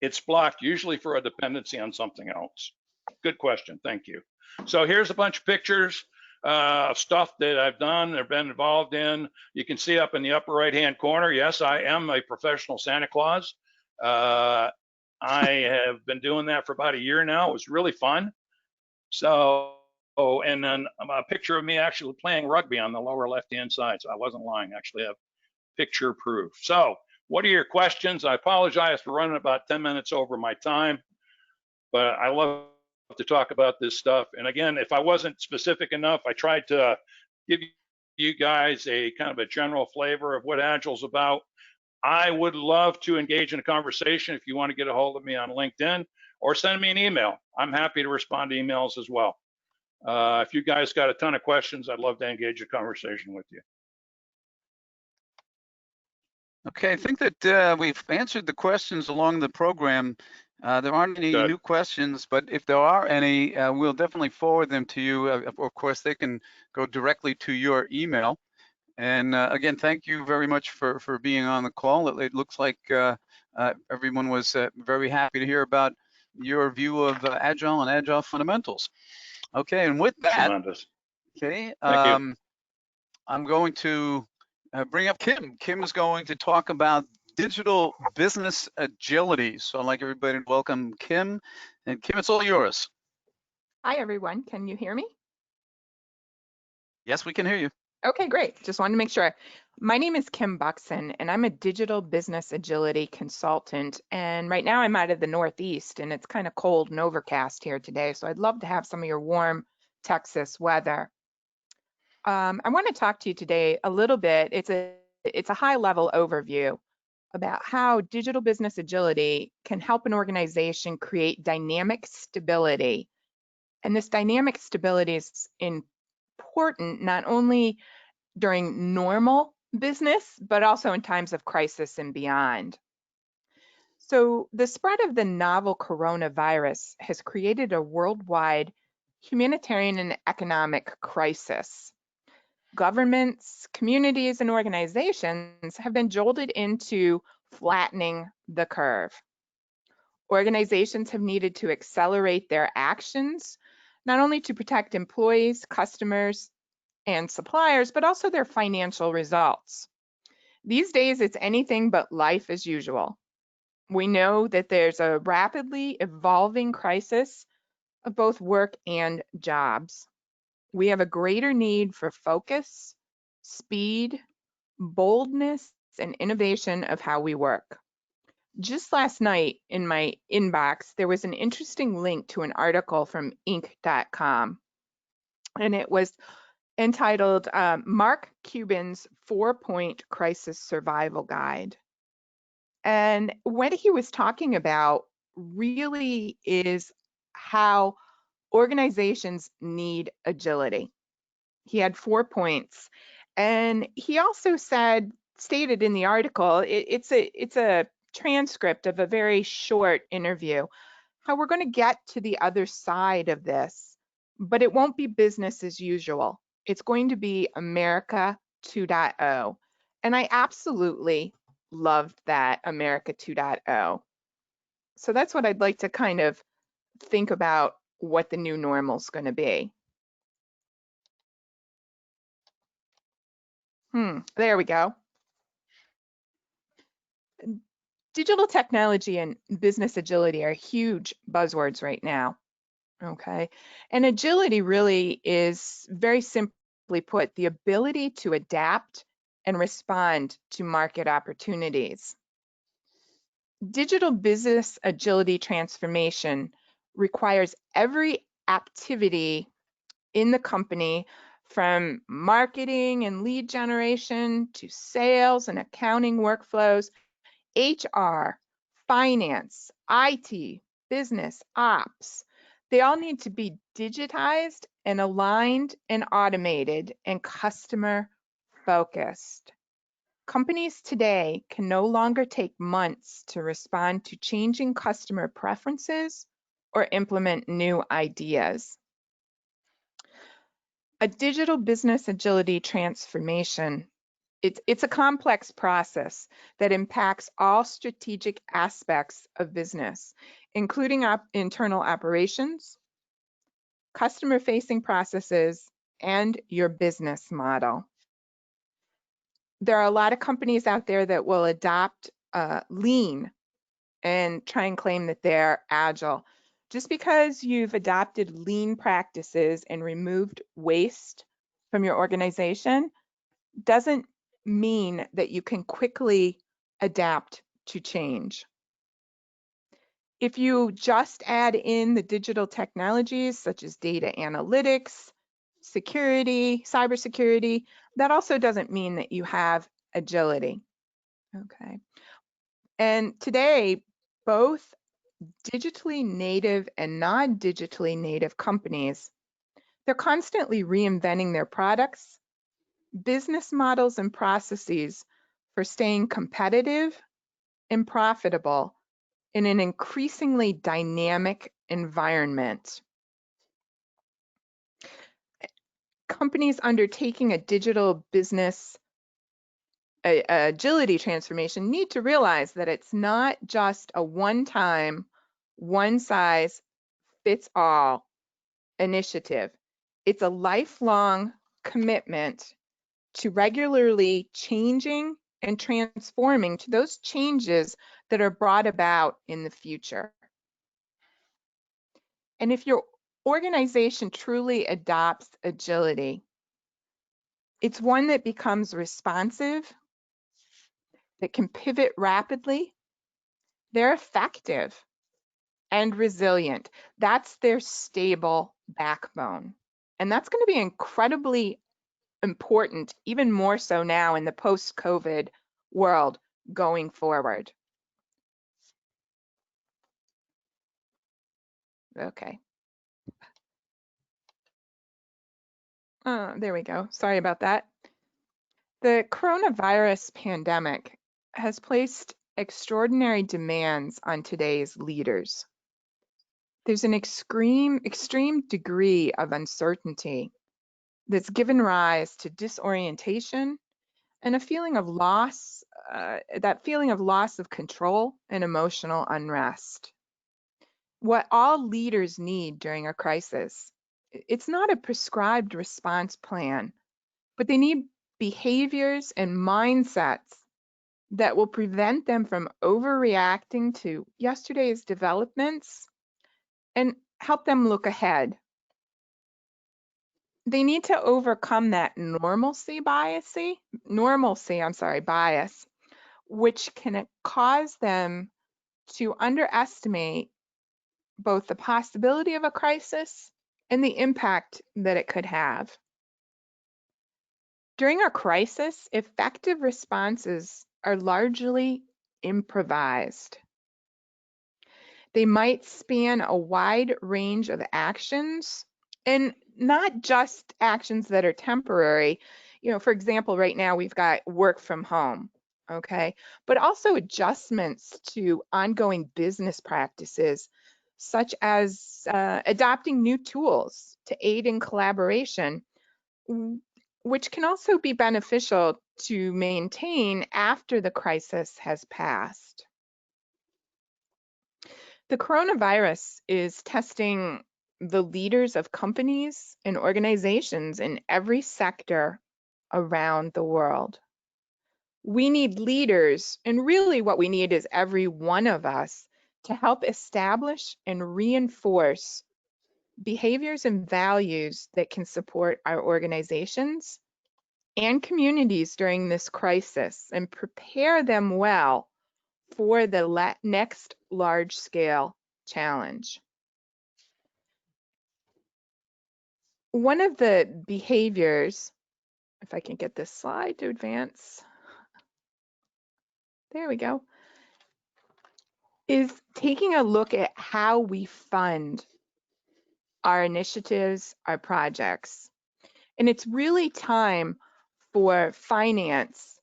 it's blocked, usually for a dependency on something else. Good question, thank you. So here's a bunch of pictures of stuff that I've done or been involved in. You can see up in the upper right-hand corner, yes, I am a professional Santa Claus. I have been doing that for about a year now. It was really fun. So, and then a picture of me actually playing rugby on the lower left-hand side. So I wasn't lying, I actually have picture proof. So what are your questions? I apologize for running about 10 minutes over my time, but I love to talk about this stuff. And again, if I wasn't specific enough, I tried to give you guys a kind of a general flavor of what Agile's about. I would love to engage in a conversation if you want to get a hold of me on LinkedIn or send me an email. I'm happy to respond to emails as well. If you guys got a ton of questions, I'd love to engage a conversation with you. Okay, I think that we've answered the questions along the program. There aren't any Good. new questions, but if there are any, we'll definitely forward them to you. Of course, they can go directly to your email. And again, thank you very much for being on the call. It looks like everyone was very happy to hear about your view of Agile and Agile fundamentals. Okay, and with that, Tremendous. okay, Thank you. I'm going to bring up Kim. Kim is going to talk about digital business agility. So I'd like everybody to welcome Kim. And Kim, it's all yours. Hi, everyone. Can you hear me? Yes, we can hear you. Okay, great. Just wanted to make sure. My name is Kim Buxton, and I'm a digital business agility consultant. And right now I'm out of the Northeast, and it's kind of cold and overcast here today. So I'd love to have some of your warm Texas weather. I want to talk to you today a little bit. It's a high-level overview about how digital business agility can help an organization create dynamic stability. And this dynamic stability is important not only during normal business, but also in times of crisis and beyond. So the spread of the novel coronavirus has created a worldwide humanitarian and economic crisis. Governments, communities, and organizations have been jolted into flattening the curve. Organizations have needed to accelerate their actions, not only to protect employees, customers, and suppliers, but also their financial results. These days, it's anything but life as usual. We know that there's a rapidly evolving crisis of both work and jobs. We have a greater need for focus, speed, boldness, and innovation of how we work. Just last night in my inbox, there was an interesting link to an article from Inc.com, and it was entitled Mark Cuban's 4-Point Crisis Survival Guide. And what he was talking about really is how organizations need agility. He had 4 points. And he also stated in the article, it's a transcript of a very short interview, how we're going to get to the other side of this, but it won't be business as usual. It's going to be America 2.0. And I absolutely loved that, America 2.0. So that's what I'd like to kind of think about what the new normal is going to be. There we go. Digital technology and business agility are huge buzzwords right now. Okay. And agility really is, very simply put, the ability to adapt and respond to market opportunities. Digital business agility transformation requires every activity in the company, from marketing and lead generation to sales and accounting workflows, HR, finance, IT, business, ops. They all need to be digitized and aligned and automated and customer focused. Companies today can no longer take months to respond to changing customer preferences or implement new ideas. A digital business agility transformation, it's a complex process that impacts all strategic aspects of business, including internal operations, customer-facing processes, and your business model. There are a lot of companies out there that will adopt lean and try and claim that they're agile. Just because you've adopted lean practices and removed waste from your organization doesn't mean that you can quickly adapt to change. If you just add in the digital technologies such as data analytics, security, cybersecurity, that also doesn't mean that you have agility. Okay. And today, both digitally native and non-digitally native companies, they're constantly reinventing their products, business models, and processes for staying competitive and profitable in an increasingly dynamic environment. Companies undertaking a digital business agility transformation need to realize that it's not just a one-time, one-size-fits-all initiative. It's a lifelong commitment to regularly changing and transforming to those changes that are brought about in the future. And if your organization truly adopts agility, it's one that becomes responsive, that can pivot rapidly. They're effective and resilient. That's their stable backbone. And that's going to be incredibly important, even more so now in the post-COVID world going forward. Okay. There we go. Sorry about that. The coronavirus pandemic has placed extraordinary demands on today's leaders. There's an extreme degree of uncertainty that's given rise to disorientation and a feeling of loss, that feeling of loss of control and emotional unrest. What all leaders need during a crisis, it's not a prescribed response plan, but they need behaviors and mindsets that will prevent them from overreacting to yesterday's developments and help them look ahead. They need to overcome that normalcy bias, which can cause them to underestimate both the possibility of a crisis and the impact that it could have. During a crisis, effective responses are largely improvised. They might span a wide range of actions and not just actions that are temporary. For example, right now we've got work from home, okay? But also adjustments to ongoing business practices, such as adopting new tools to aid in collaboration, which can also be beneficial to maintain after the crisis has passed. The coronavirus is testing the leaders of companies and organizations in every sector around the world. We need leaders, and really what we need is every one of us to help establish and reinforce behaviors and values that can support our organizations and communities during this crisis and prepare them well for the next large-scale challenge. One of the behaviors, if I can get this slide to advance, there we go, is taking a look at how we fund our initiatives, our projects. And it's really time for finance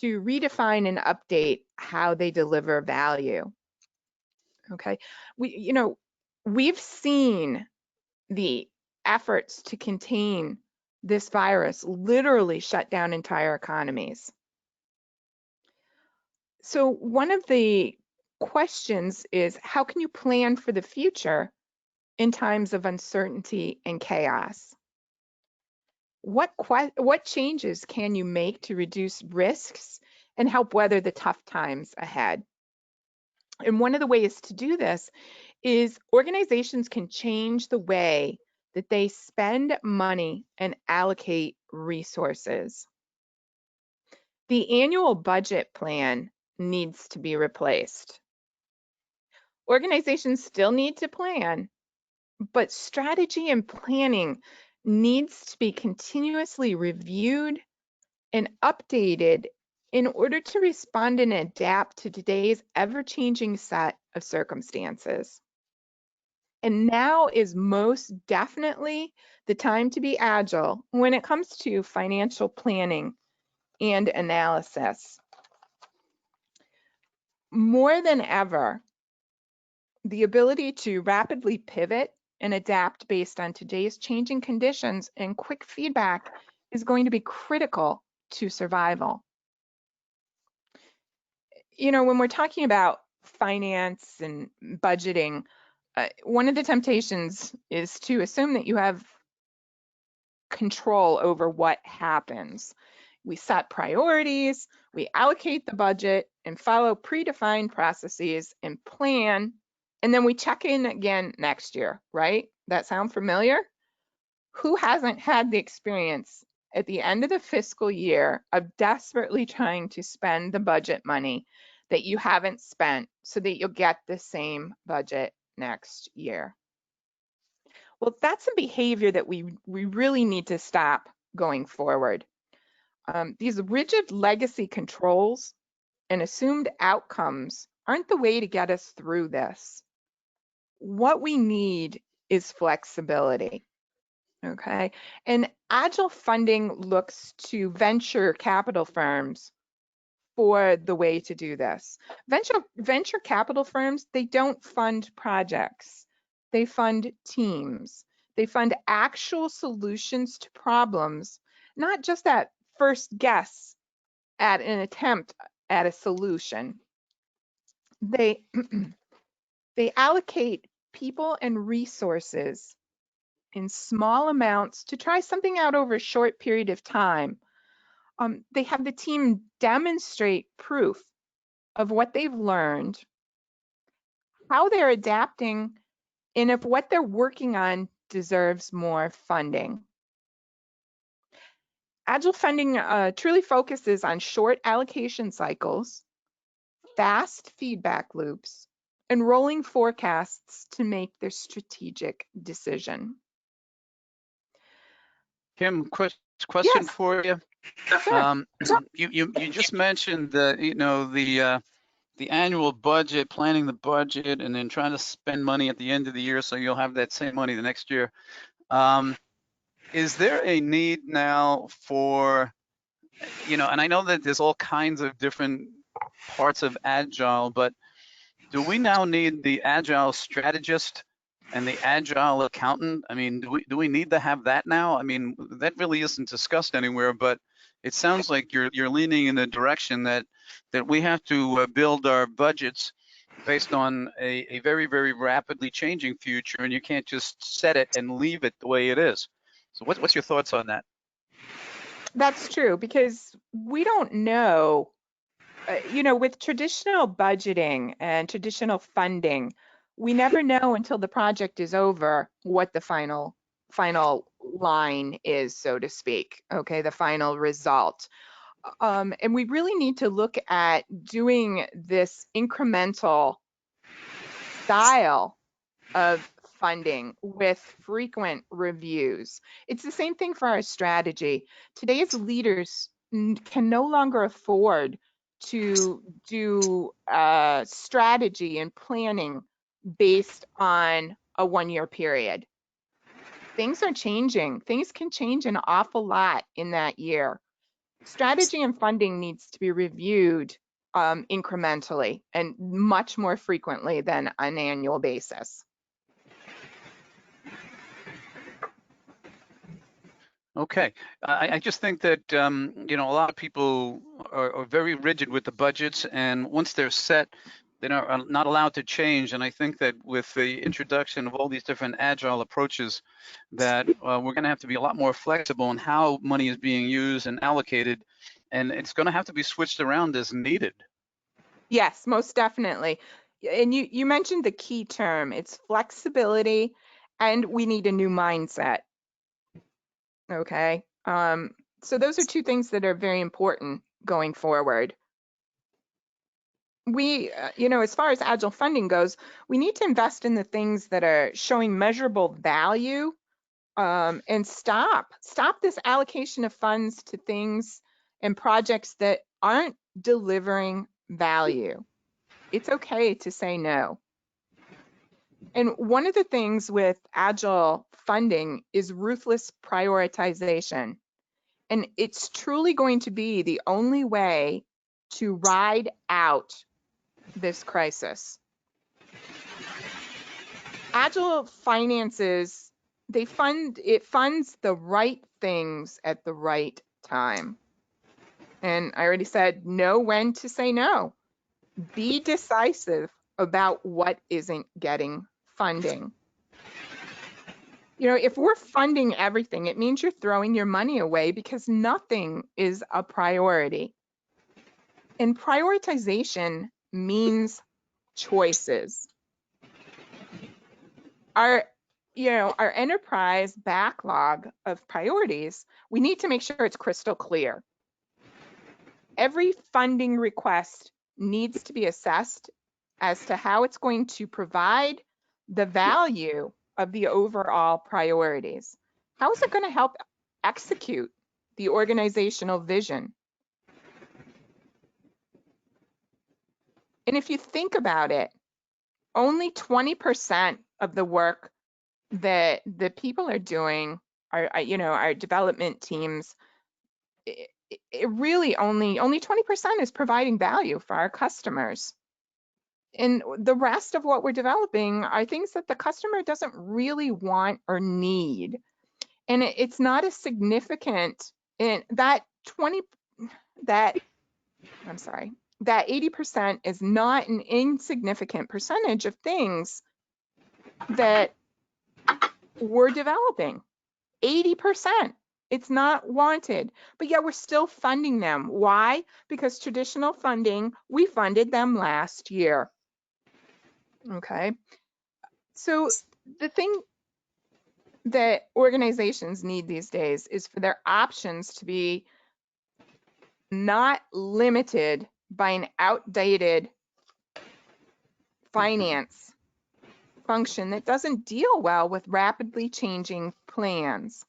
to redefine and update how they deliver value. Okay, we've seen the efforts to contain this virus literally shut down entire economies. So one of the questions is, how can you plan for the future in times of uncertainty and chaos? What changes can you make to reduce risks and help weather the tough times ahead? And one of the ways to do this is organizations can change the way that they spend money and allocate resources. The annual budget plan needs to be replaced. Organizations still need to plan, but strategy and planning needs to be continuously reviewed and updated in order to respond and adapt to today's ever-changing set of circumstances. And now is most definitely the time to be agile when it comes to financial planning and analysis. More than ever, the ability to rapidly pivot and adapt based on today's changing conditions and quick feedback is going to be critical to survival. When we're talking about finance and budgeting, one of the temptations is to assume that you have control over what happens. We set priorities, we allocate the budget and follow predefined processes and plan, and then we check in again next year, right? That sound familiar? Who hasn't had the experience at the end of the fiscal year of desperately trying to spend the budget money that you haven't spent so that you'll get the same budget next year? Well, that's a behavior that we really need to stop going forward. These rigid legacy controls and assumed outcomes aren't the way to get us through this. What we need is flexibility. Okay. And Agile funding looks to venture capital firms for the way to do this. Venture capital firms, they don't fund projects. They fund teams. They fund actual solutions to problems, not just that first guess at an attempt at a solution. They they allocate people and resources in small amounts to try something out over a short period of time. They have the team demonstrate proof of what they've learned, how they're adapting, and if what they're working on deserves more funding. Agile funding truly focuses on short allocation cycles, fast feedback loops, and rolling forecasts to make their strategic decision. Kim, question Yes. for you. Sure. You just mentioned the the annual budget, planning the budget, and then trying to spend money at the end of the year so you'll have that same money the next year. Is there a need now for, and I know that there's all kinds of different parts of Agile, but do we now need the Agile strategist and the Agile accountant? I mean, do we need to have that now? I mean, that really isn't discussed anywhere, but it sounds like you're leaning in the direction that we have to build our budgets based on a very, very rapidly changing future, and you can't just set it and leave it the way it is. So what's your thoughts on that? That's true, because we don't know, with traditional budgeting and traditional funding, we never know until the project is over what the final line is, so to speak, okay, the final result. And we really need to look at doing this incremental style of funding with frequent reviews. It's the same thing for our strategy. Today's leaders can no longer afford to do strategy and planning based on a one-year period. Things are changing. Things can change an awful lot in that year. Strategy and funding needs to be reviewed incrementally and much more frequently than on an annual basis. Okay, I just think that a lot of people are very rigid with the budgets, and once they're set, they're not allowed to change. And I think that with the introduction of all these different Agile approaches, that we're going to have to be a lot more flexible in how money is being used and allocated, and it's going to have to be switched around as needed. Yes, most definitely. And you mentioned the key term. It's flexibility, and we need a new mindset. Okay. So those are two things that are very important going forward. We, as far as Agile funding goes, we need to invest in the things that are showing measurable value, and stop this allocation of funds to things and projects that aren't delivering value. It's okay to say no. And one of the things with Agile funding is ruthless prioritization. And it's truly going to be the only way to ride out this crisis. Agile finances, it funds the right things at the right time. And I already said, know when to say no. Be decisive about what isn't getting funding. If we're funding everything, it means you're throwing your money away because nothing is a priority. And prioritization means choices. Our enterprise backlog of priorities, we need to make sure it's crystal clear. Every funding request needs to be assessed as to how it's going to provide the value of the overall priorities. How is it going to help execute the organizational vision? And if you think about it, only 20% of the work that the people are doing our development teams, it really only 20% is providing value for our customers. And the rest of what we're developing are things that the customer doesn't really want or need. And it's not as significant in that 80% is not an insignificant percentage of things that we're developing. 80%. It's not wanted, but yet we're still funding them. Why? Because traditional funding, we funded them last year. Okay. So the thing that organizations need these days is for their options to be not limited by an outdated finance function that doesn't deal well with rapidly changing plans.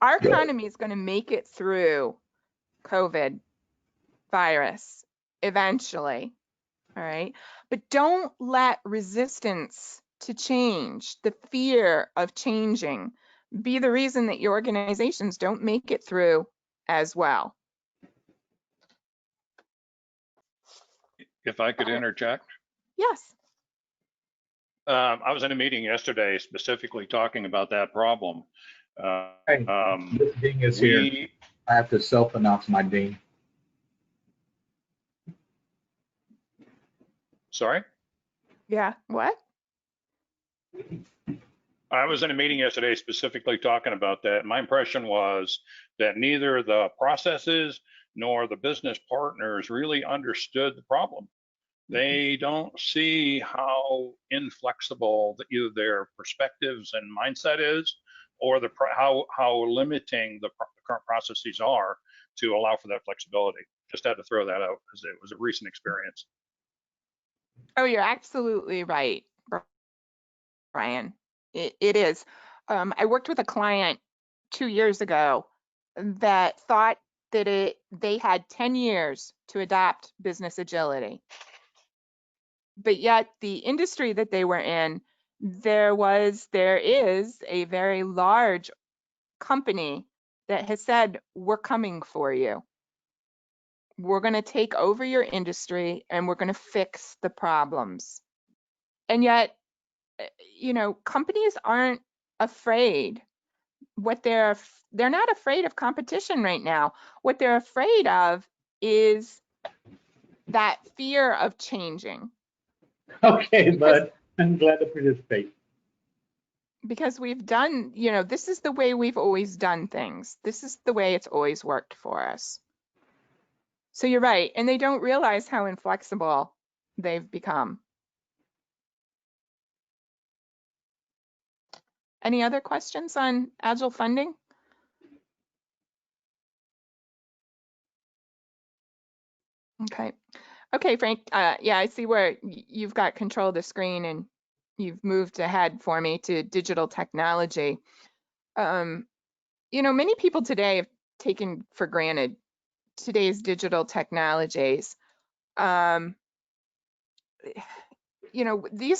Our economy is going to make it through COVID virus eventually, all right? But don't let resistance to change, the fear of changing, be the reason that your organizations don't make it through as well. If I could interject. Yes. I was in a meeting yesterday specifically talking about that problem. Hey, this ding is here. I have to self-announce my ding. Sorry? Yeah, what? I was in a meeting yesterday specifically talking about that. My impression was that neither the processes nor the business partners really understood the problem. They don't see how inflexible either their perspectives and mindset is, or how limiting the current processes are to allow for that flexibility. Just had to throw that out because it was a recent experience. Oh, you're absolutely right, Brian. It is. I worked with a client 2 years ago that thought that they had 10 years to adopt business agility. But yet the industry that they were in, there is a very large company that has said, we're coming for you. We're going to take over your industry and we're going to fix the problems. And yet, companies aren't afraid. They're not afraid of competition right now. What they're afraid of is that fear of changing. Okay, bud. I'm glad to participate. Because we've done, this is the way we've always done things. This is the way it's always worked for us. So you're right. And they don't realize how inflexible they've become. Any other questions on Agile funding? Okay, Frank. Yeah, I see where you've got control of the screen and you've moved ahead for me to digital technology. Many people today have taken for granted today's digital technologies. These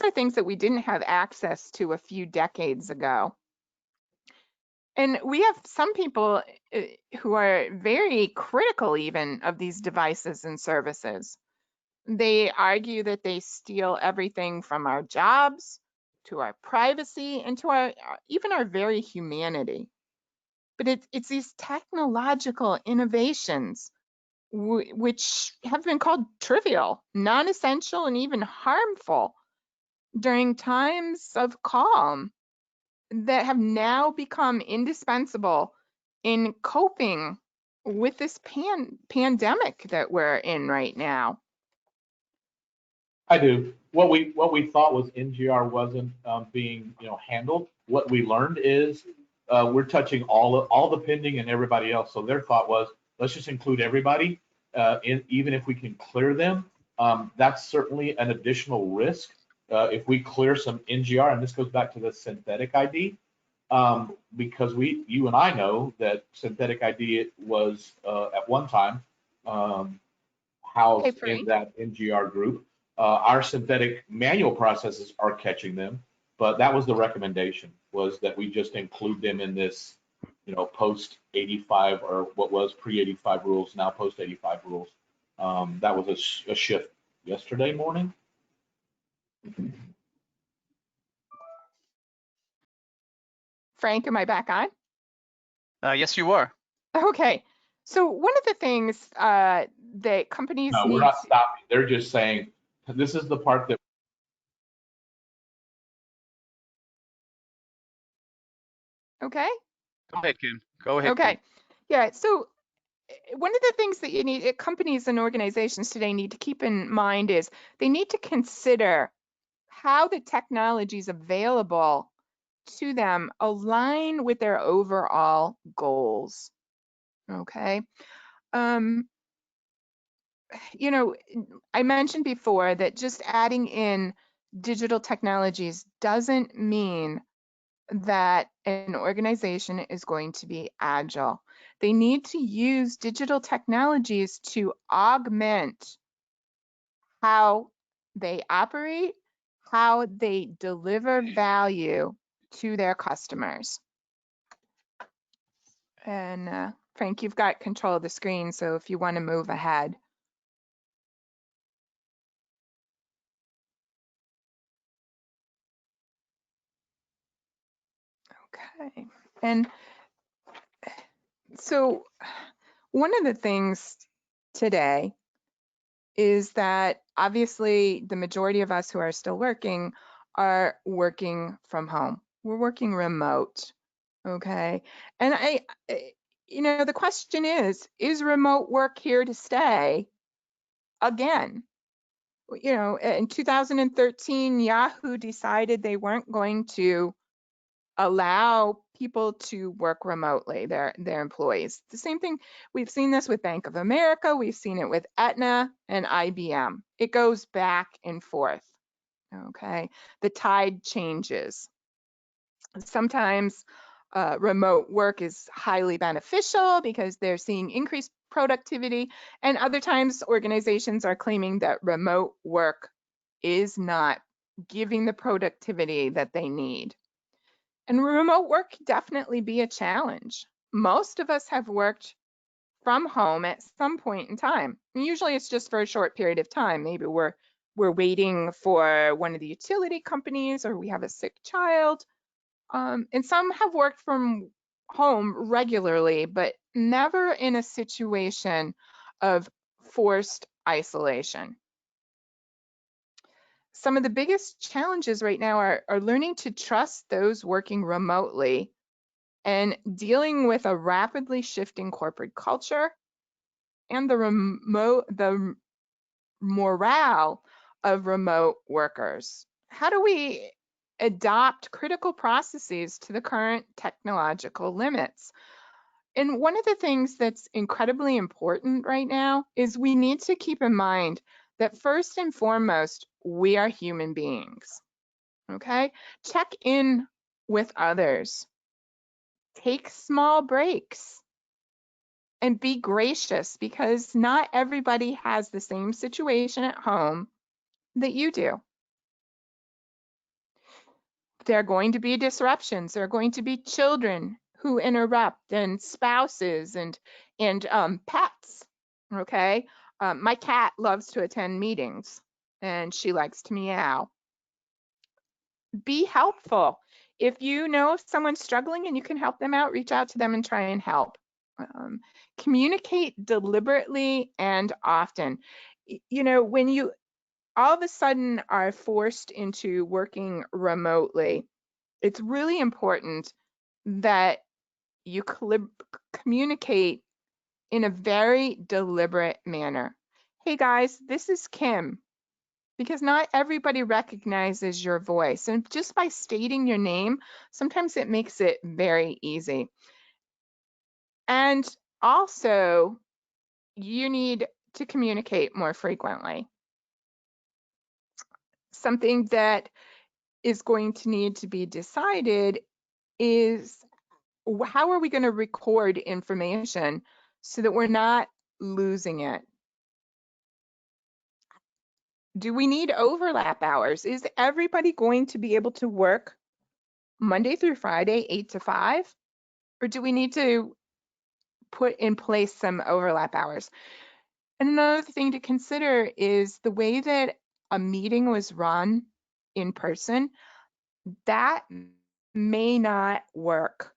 are things that we didn't have access to a few decades ago. And we have some people who are very critical even of these devices and services. They argue that they steal everything from our jobs to our privacy and to even our very humanity. But it's these technological innovations which have been called trivial, non-essential, and even harmful during times of calm that have now become indispensable in coping with this pandemic that we're in right now. I do. What we thought was NGR wasn't being handled. What we learned is we're touching all the pending and everybody else. So their thought was, let's just include everybody, even if we can clear them. That's certainly an additional risk if we clear some NGR, and this goes back to the synthetic ID, because you and I know that synthetic ID was at one time housed in that NGR group. Our synthetic manual processes are catching them, but that was the recommendation. was that we just include them in this, post 85 or what was pre 85 rules, now post 85 rules. That was a shift yesterday morning. Frank, am I back on? Yes, you are. Okay. So one of the things that companies No, need we're not stopping. They're just saying this is the part that. Okay. Go ahead, Kim. Go ahead. Okay. Kim. Yeah. So one of the things that you need, companies and organizations today need to keep in mind is they need to consider how the technologies available to them align with their overall goals. Okay. You know, I mentioned before that just adding in digital technologies doesn't mean that an organization is going to be agile. They need to use digital technologies to augment how they operate, how they deliver value to their customers. And Frank, you've got control of the screen, so if you want to move ahead. Okay. And so one of the things today is that obviously the majority of us who are still working are working from home. We're working remote, okay? And the question is remote work here to stay again? In 2013, Yahoo decided they weren't going to allow people to work remotely, their employees. The same thing, we've seen this with Bank of America, we've seen it with Aetna and IBM. It goes back and forth, okay? The tide changes. Sometimes remote work is highly beneficial because they're seeing increased productivity, and other times organizations are claiming that remote work is not giving the productivity that they need. And remote work can definitely be a challenge. Most of us have worked from home at some point in time. And usually it's just for a short period of time. Maybe we're waiting for one of the utility companies, or we have a sick child. And some have worked from home regularly, but never in a situation of forced isolation. Some of the biggest challenges right now are learning to trust those working remotely and dealing with a rapidly shifting corporate culture and the morale of remote workers. How do we adopt critical processes to the current technological limits? And one of the things that's incredibly important right now is we need to keep in mind that first and foremost, we are human beings, okay? Check in with others. Take small breaks and be gracious, because not everybody has the same situation at home that you do. There are going to be disruptions. There are going to be children who interrupt, and spouses and pets, okay? My cat loves to attend meetings and she likes to meow. Be helpful. If you know someone's struggling and you can help them out, reach out to them and try and help. Communicate deliberately and often. When you all of a sudden are forced into working remotely, it's really important that you communicate in a very deliberate manner. Hey guys, this is Kim. Because not everybody recognizes your voice. And just by stating your name, sometimes it makes it very easy. And also, you need to communicate more frequently. Something that is going to need to be decided is how are we going to record information so that we're not losing it? Do we need overlap hours? Is everybody going to be able to work Monday through Friday, 8 to 5? Or do we need to put in place some overlap hours? And another thing to consider is the way that a meeting was run in person, that may not work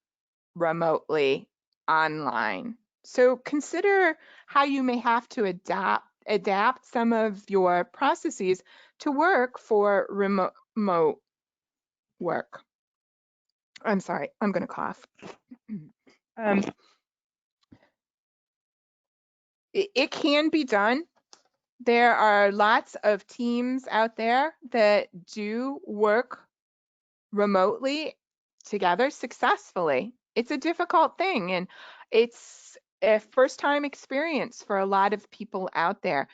remotely online. So consider how you may have to adapt some of your processes to work for remote work. I'm sorry, I'm going to cough. It can be done. There are lots of teams out there that do work remotely together successfully. It's a difficult thing, and it's a first-time experience for a lot of people out there.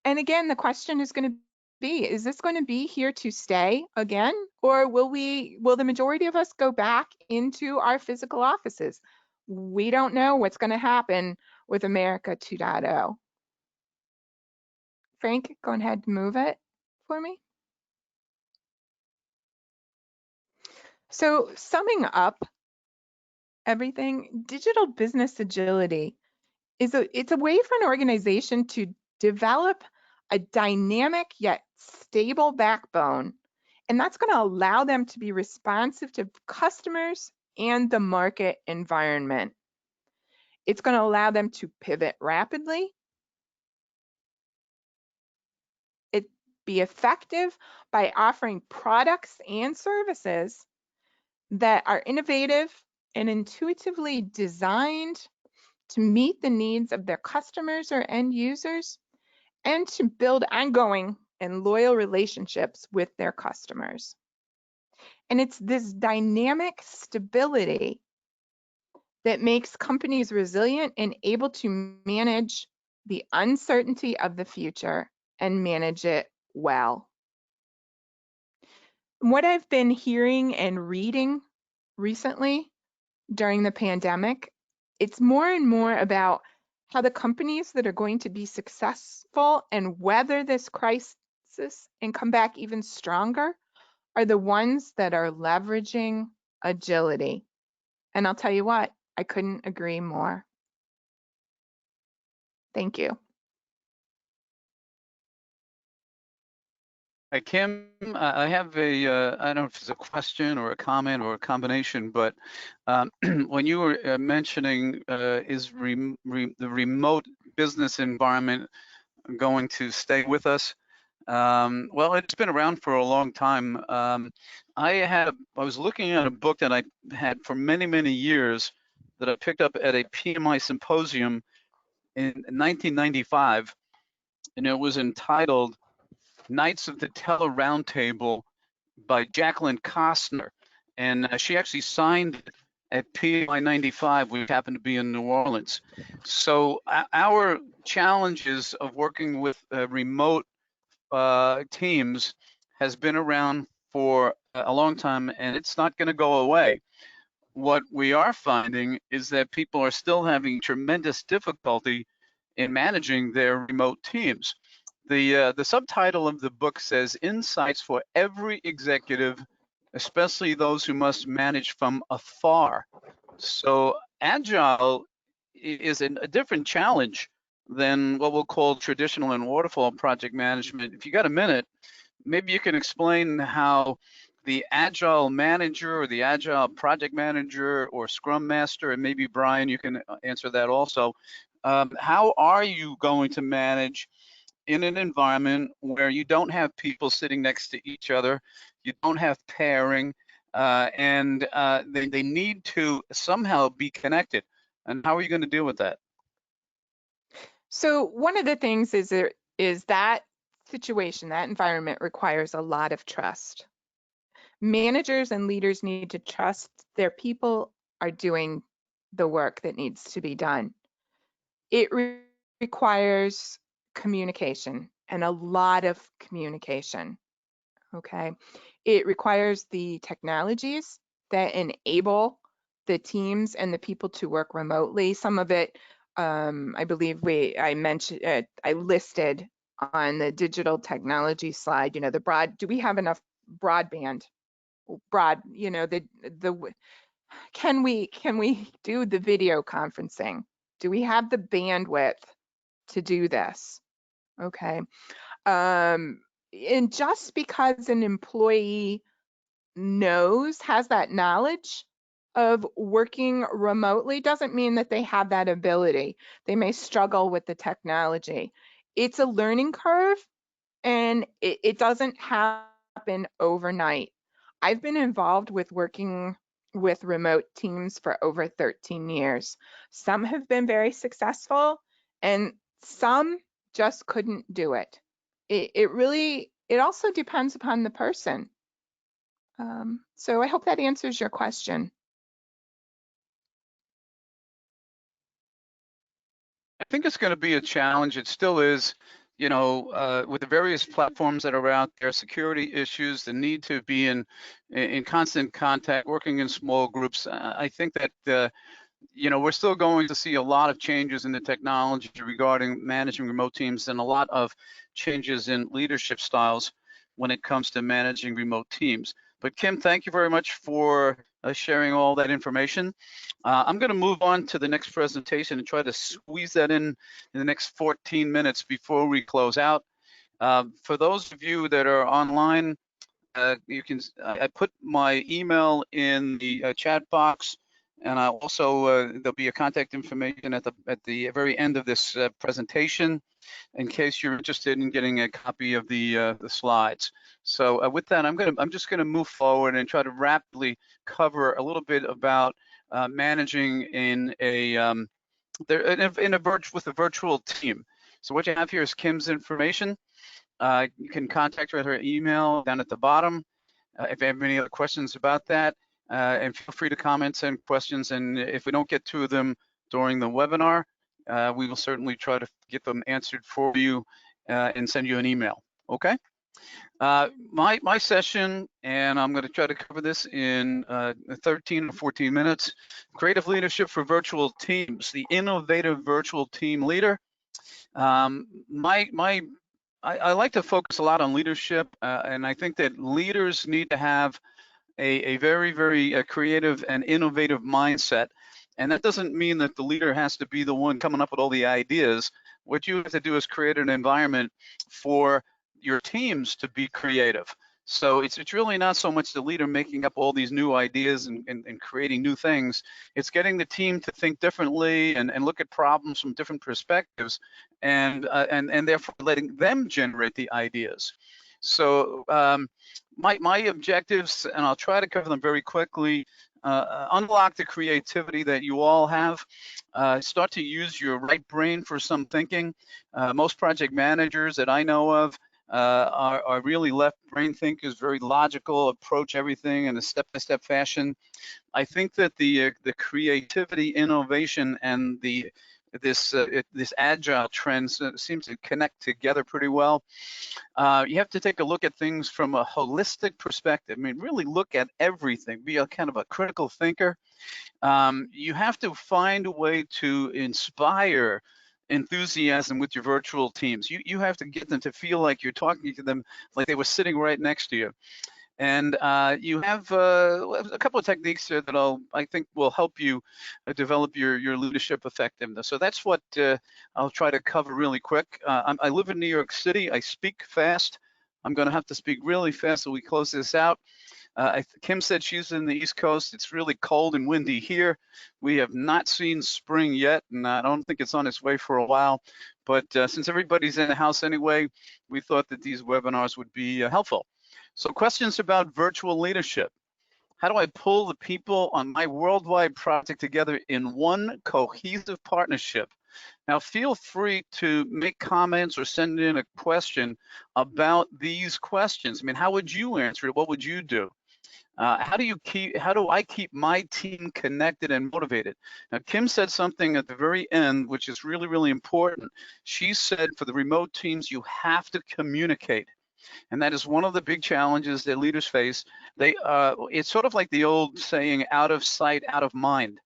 And again, the question is going to be, is this going to be here to stay again, or will the majority of us go back into our physical offices? We don't know what's going to happen with America 2.0. Frank, go ahead and move it for me. So summing up everything, digital business agility it's a way for an organization to develop a dynamic yet stable backbone. And that's going to allow them to be responsive to customers and the market environment. It's going to allow them to pivot rapidly. It be effective by offering products and services that are innovative and intuitively designed to meet the needs of their customers or end users, and to build ongoing and loyal relationships with their customers. And it's this dynamic stability that makes companies resilient and able to manage the uncertainty of the future and manage it well. What I've been hearing and reading recently during the pandemic, it's more and more about how the companies that are going to be successful and weather this crisis and come back even stronger are the ones that are leveraging agility. And I'll tell you what, I couldn't agree more. Thank you. Hi, Kim, I have I don't know if it's a question or a comment or a combination, but when you were mentioning is the remote business environment going to stay with us? Well, it's been around for a long time. I was looking at a book that I had for many, many years that I picked up at a PMI symposium in 1995, and it was entitled Knights of the Teller Roundtable by Jacqueline Costner. And she actually signed it at PMI 95, which happened to be in New Orleans. So our challenges of working with remote teams has been around for a long time, and it's not going to go away. What we are finding is that people are still having tremendous difficulty in managing their remote teams. The subtitle of the book says Insights for Every Executive, especially those who must manage from afar. So Agile is a different challenge than what we'll call traditional and waterfall project management. If you got a minute, maybe you can explain how the Agile manager or the Agile project manager or Scrum master, and maybe Brian, you can answer that also. How are you going to manage in an environment where you don't have people sitting next to each other, you don't have pairing, and they need to somehow be connected? And how are you going to deal with that? So one of the things is that situation, that environment requires a lot of trust. Managers and leaders need to trust their people are doing the work that needs to be done. It requires communication, and a lot of communication, okay? It requires the technologies that enable the teams and the people to work remotely. Some of it, I believe I listed on the digital technology slide, you know, do we have enough broadband broad, you know, can we do the video conferencing? Do we have the bandwidth to do this? Okay. And just because an employee has that knowledge of working remotely doesn't mean that they have that ability. They may struggle with the technology. It's a learning curve, and it doesn't happen overnight. I've been involved with working with remote teams for over 13 years. Some have been very successful, and some just couldn't do it. It also depends upon the person. So I hope that answers your question. I think it's going to be a challenge. It still is, you know, with the various platforms that are out there, security issues, the need to be in constant contact, working in small groups. I think that you know, we're still going to see a lot of changes in the technology regarding managing remote teams, and a lot of changes in leadership styles when it comes to managing remote teams. But Kim, thank you very much for sharing all that information. I'm going to move on to the next presentation and try to squeeze that in the next 14 minutes before we close out. For those of you that are online, you can. I put my email in the chat box, and I also there'll be a contact information at the very end of this presentation, in case you're interested in getting a copy of the slides. So with that, I'm just gonna move forward and try to rapidly cover a little bit about managing in with a virtual team. So what you have here is Kim's information. You can contact her at her email down at the bottom if you have any other questions about that. And feel free to comment, send questions, and if we don't get to them during the webinar, we will certainly try to get them answered for you and send you an email. Okay. My session, and I'm going to try to cover this in 13 or 14 minutes. Creative leadership for virtual teams, the innovative virtual team leader. I like to focus a lot on leadership, and I think that leaders need to have a very, very creative and innovative mindset. And that doesn't mean that the leader has to be the one coming up with all the ideas. What you have to do is create an environment for your teams to be creative. So it's really not so much the leader making up all these new ideas and creating new things. It's getting the team to think differently and look at problems from different perspectives, and therefore letting them generate the ideas. So my objectives, and I'll try to cover them very quickly. Unlock the creativity that you all have. Start to use your right brain for some thinking. Most project managers that I know of are really left brain thinkers, very logical, approach everything in a step-by-step fashion. I think that the creativity, innovation, and this agile trends seems to connect together pretty well. You have to take a look at things from a holistic perspective. I mean, really look at everything, be a kind of a critical thinker. You have to find a way to inspire enthusiasm with your virtual teams. You have to get them to feel like you're talking to them like they were sitting right next to you. And you have a couple of techniques here that I think will help you develop your leadership effectiveness. So that's what I'll try to cover really quick. I live in New York City. I speak fast. I'm going to have to speak really fast so we close this out. Kim said she's in the East Coast. It's really cold and windy here. We have not seen spring yet, and I don't think it's on its way for a while. But since everybody's in the house anyway, we thought that these webinars would be helpful. So questions about virtual leadership. How do I pull the people on my worldwide project together in one cohesive partnership? Now, feel free to make comments or send in a question about these questions. I mean, how would you answer it? What would you do? How do I keep my team connected and motivated? Now, Kim said something at the very end, which is really, really important. She said for the remote teams, you have to communicate. And that is one of the big challenges that leaders face. It's sort of like the old saying, out of sight, out of mind.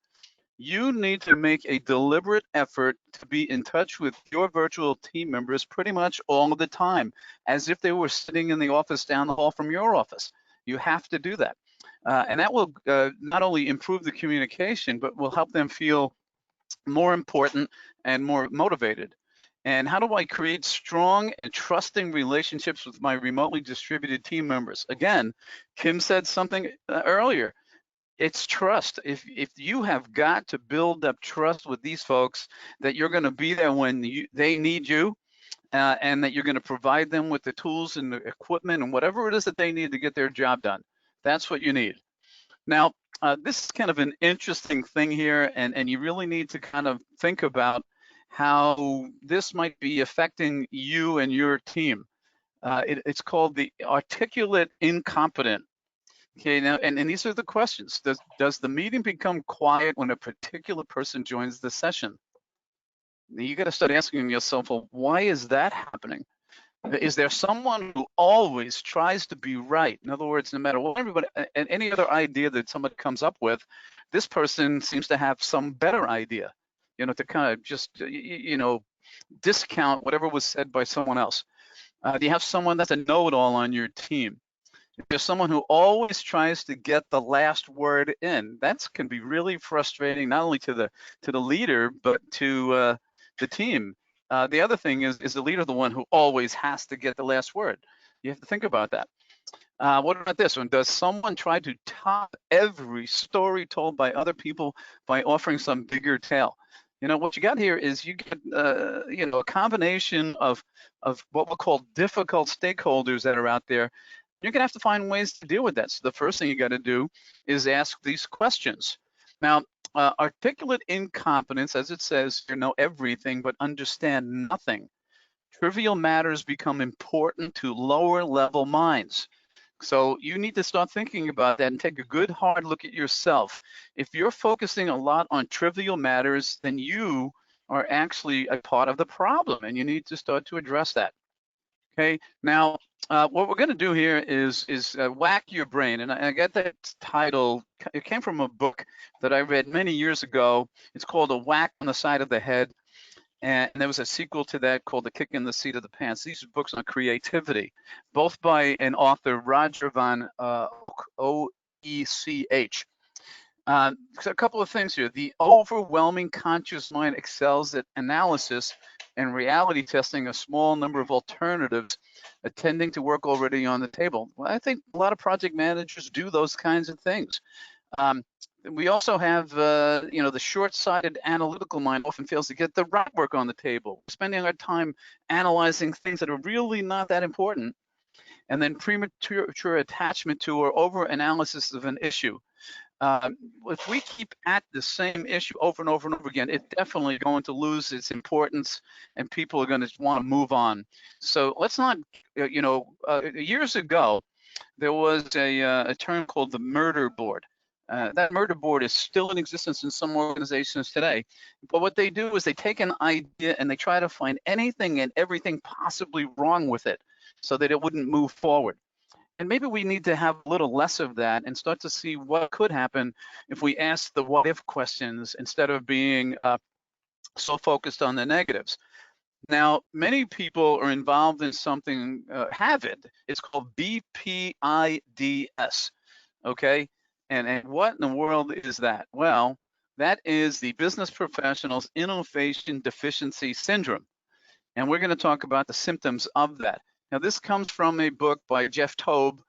You need to make a deliberate effort to be in touch with your virtual team members pretty much all the time, as if they were sitting in the office down the hall from your office. You have to do that. And that will not only improve the communication, but will help them feel more important and more motivated. And how do I create strong and trusting relationships with my remotely distributed team members? Again, Kim said something earlier. It's trust. If you have got to build up trust with these folks that you're going to be there when they need you, and that you're going to provide them with the tools and the equipment and whatever it is that they need to get their job done. That's what you need. Now, this is kind of an interesting thing here, and you really need to kind of think about how this might be affecting you and your team. It's called the articulate incompetent. Okay, now, and these are the questions. Does the meeting become quiet when a particular person joins the session? You got to start asking yourself, well, why is that happening? Is there someone who always tries to be right? In other words, no matter what everybody and any other idea that somebody comes up with, this person seems to have some better idea, to kind of just, discount whatever was said by someone else. Do you have someone that's a know-it-all on your team? If there's someone who always tries to get the last word in, that can be really frustrating, not only to the leader, but to the team. The other thing is the leader the one who always has to get the last word? You have to think about that. What about this one? Does someone try to top every story told by other people by offering some bigger tale? What you got here is you get, a combination of what we'll call difficult stakeholders that are out there. You're gonna have to find ways to deal with that. So the first thing you got to do is ask these questions. Now, articulate incompetence, as it says, know everything but understand nothing. Trivial matters become important to lower level minds. So you need to start thinking about that and take a good hard look at yourself. If you're focusing a lot on trivial matters, then you are actually a part of the problem, and you need to start to address that. Okay, now what we're going to do here is whack your brain, and I got that title. It came from a book that I read many years ago. It's called A Whack on the Side of the Head, and there was a sequel to that called The Kick in the Seat of the Pants. These are books on creativity, both by an author, Roger von O-E-C-H. So a couple of things here. The overwhelming conscious mind excels at analysis and reality testing a small number of alternatives, attending to work already on the table. Well, I think a lot of project managers do those kinds of things. We also have, the short-sighted analytical mind often fails to get the right work on the table, spending our time analyzing things that are really not that important, and then premature attachment to or over-analysis of an issue. If we keep at the same issue over and over and over again, it's definitely going to lose its importance, and people are going to want to move on. So let's not, years ago, there was a term called the murder board. That murder board is still in existence in some organizations today. But what they do is they take an idea and they try to find anything and everything possibly wrong with it so that it wouldn't move forward. And maybe we need to have a little less of that and start to see what could happen if we ask the what if questions instead of being so focused on the negatives. Now, many people are involved in something, have it. It's called BPIDS, okay? And what in the world is that? Well, that is the Business Professionals Innovation Deficiency Syndrome. And we're going to talk about the symptoms of that. Now, this comes from a book by Jeff Tobe,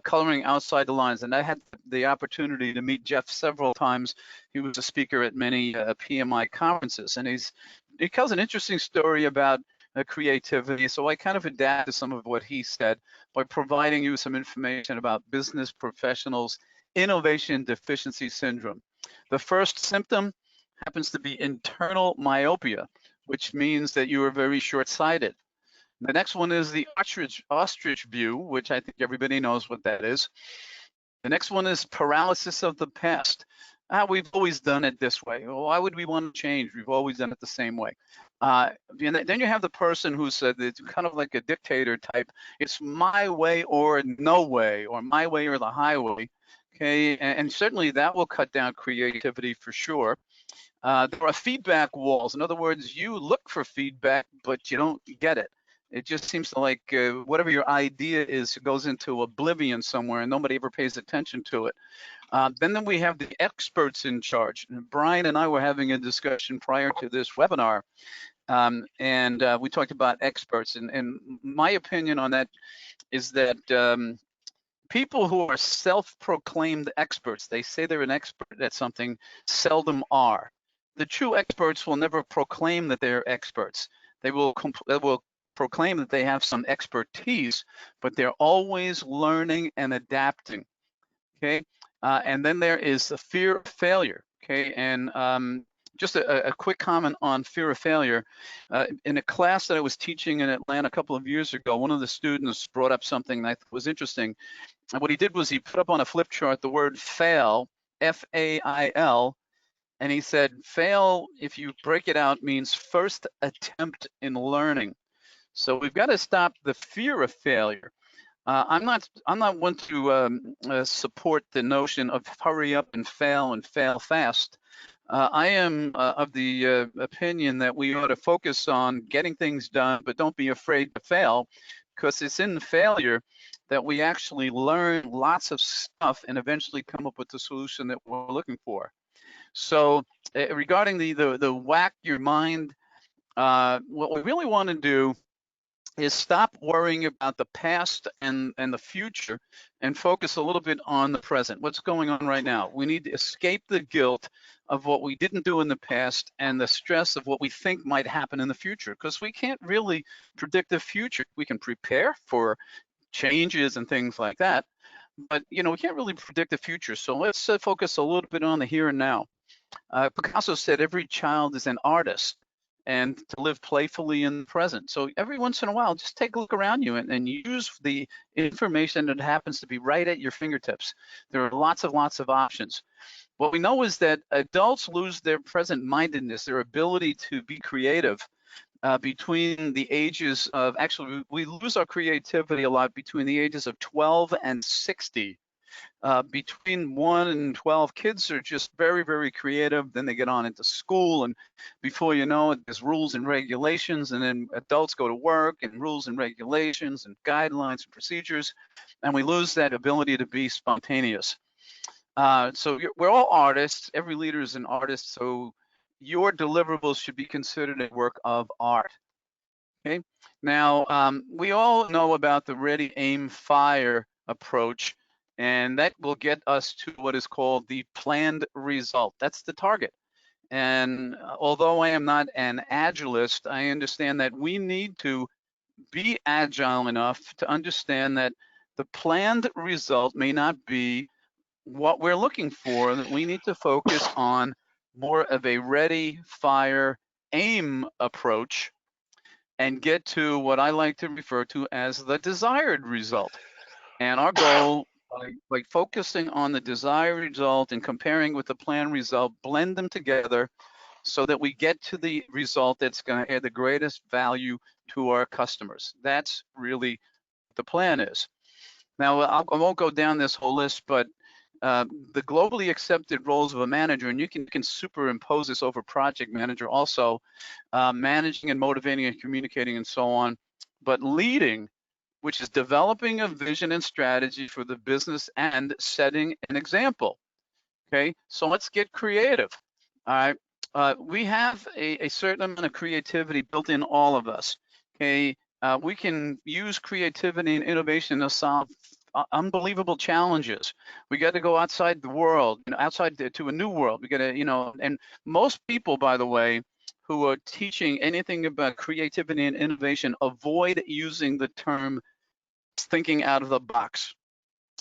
Coloring Outside the Lines. And I had the opportunity to meet Jeff several times. He was a speaker at many PMI conferences. And he tells an interesting story about creativity. So I kind of adapted some of what he said by providing you some information about Business Professionals Innovation Deficiency Syndrome. The first symptom happens to be internal myopia, which means that you are very short-sighted. The next one is the ostrich view, which I think everybody knows what that is. The next one is paralysis of the past. We've always done it this way. Well, why would we want to change? We've always done it the same way. Then you have the person who said it's kind of like a dictator type. It's my way or no way, or my way or the highway. Okay, and certainly that will cut down creativity for sure. There are feedback walls. In other words, you look for feedback, but you don't get it. It just seems like whatever your idea is goes into oblivion somewhere and nobody ever pays attention to it. Then we have the experts in charge. And Brian and I were having a discussion prior to this webinar, and we talked about experts. And my opinion on that is that people who are self-proclaimed experts, they say they're an expert at something, seldom are. The true experts will never proclaim that they're experts. They will proclaim that they have some expertise, but they're always learning and adapting. Okay, and then there is the fear of failure. Okay, and just a quick comment on fear of failure. In a class that I was teaching in Atlanta a couple of years ago, one of the students brought up something that was interesting. And what he did was he put up on a flip chart the word fail, F-A-I-L, and he said, fail, if you break it out, means first attempt in learning. So we've got to stop the fear of failure. I'm not one to support the notion of hurry up and fail fast. I am of the opinion that we ought to focus on getting things done, but don't be afraid to fail, because it's in failure that we actually learn lots of stuff and eventually come up with the solution that we're looking for. So regarding the whack your mind, what we really want to do is stop worrying about the past and the future and focus a little bit on the present. What's going on right now? We need to escape the guilt of what we didn't do in the past and the stress of what we think might happen in the future, because we can't really predict the future. We can prepare for changes and things like that, but we can't really predict the future. So let's focus a little bit on the here and now. Picasso said every child is an artist, and to live playfully in the present. So every once in a while, just take a look around you and use the information that happens to be right at your fingertips. There are lots of options. What we know is that adults lose their present mindedness, their ability to be creative between the ages of, actually, we lose our creativity a lot between the ages of 12 and 60. Between 1 and 12, kids are just very, very creative. Then they get on into school, and before you know it, there's rules and regulations, and then adults go to work, and rules and regulations and guidelines and procedures, and we lose that ability to be spontaneous. So we're all artists. Every leader is an artist, so your deliverables should be considered a work of art. Okay. Now, we all know about the ready, aim, fire approach, and that will get us to what is called the planned result. That's the target. And although I am not an agilist, I understand that we need to be agile enough to understand that the planned result may not be what we're looking for, that we need to focus on more of a ready, fire, aim approach and get to what I like to refer to as the desired result. And our goal, by focusing on the desired result and comparing with the planned result, blend them together so that we get to the result that's going to add the greatest value to our customers. That's really what the plan is. Now, I won't go down this whole list, but the globally accepted roles of a manager, and you can superimpose this over project manager also, managing and motivating and communicating and so on, but leading, which is developing a vision and strategy for the business and setting an example. Okay, so let's get creative. All right, we have a certain amount of creativity built in all of us. Okay, we can use creativity and innovation to solve unbelievable challenges. We got to go outside the world, outside to a new world. We got to, and most people, by the way, who are teaching anything about creativity and innovation avoid using the term thinking out of the box.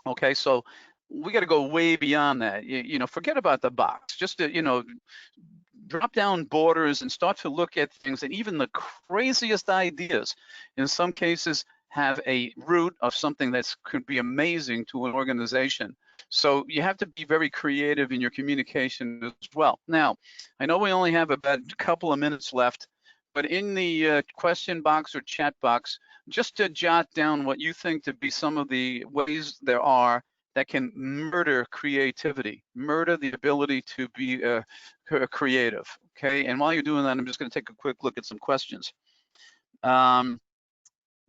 Okay, so we got to go way beyond that. Forget about the box. Just to, drop down borders and start to look at things, and even the craziest ideas, in some cases, have a root of something that could be amazing to an organization. So you have to be very creative in your communication as well. Now, I know we only have about a couple of minutes left, but in the question box or chat box, just to jot down what you think to be some of the ways there are that can murder creativity, murder the ability to be creative, okay? And while you're doing that, I'm just gonna take a quick look at some questions.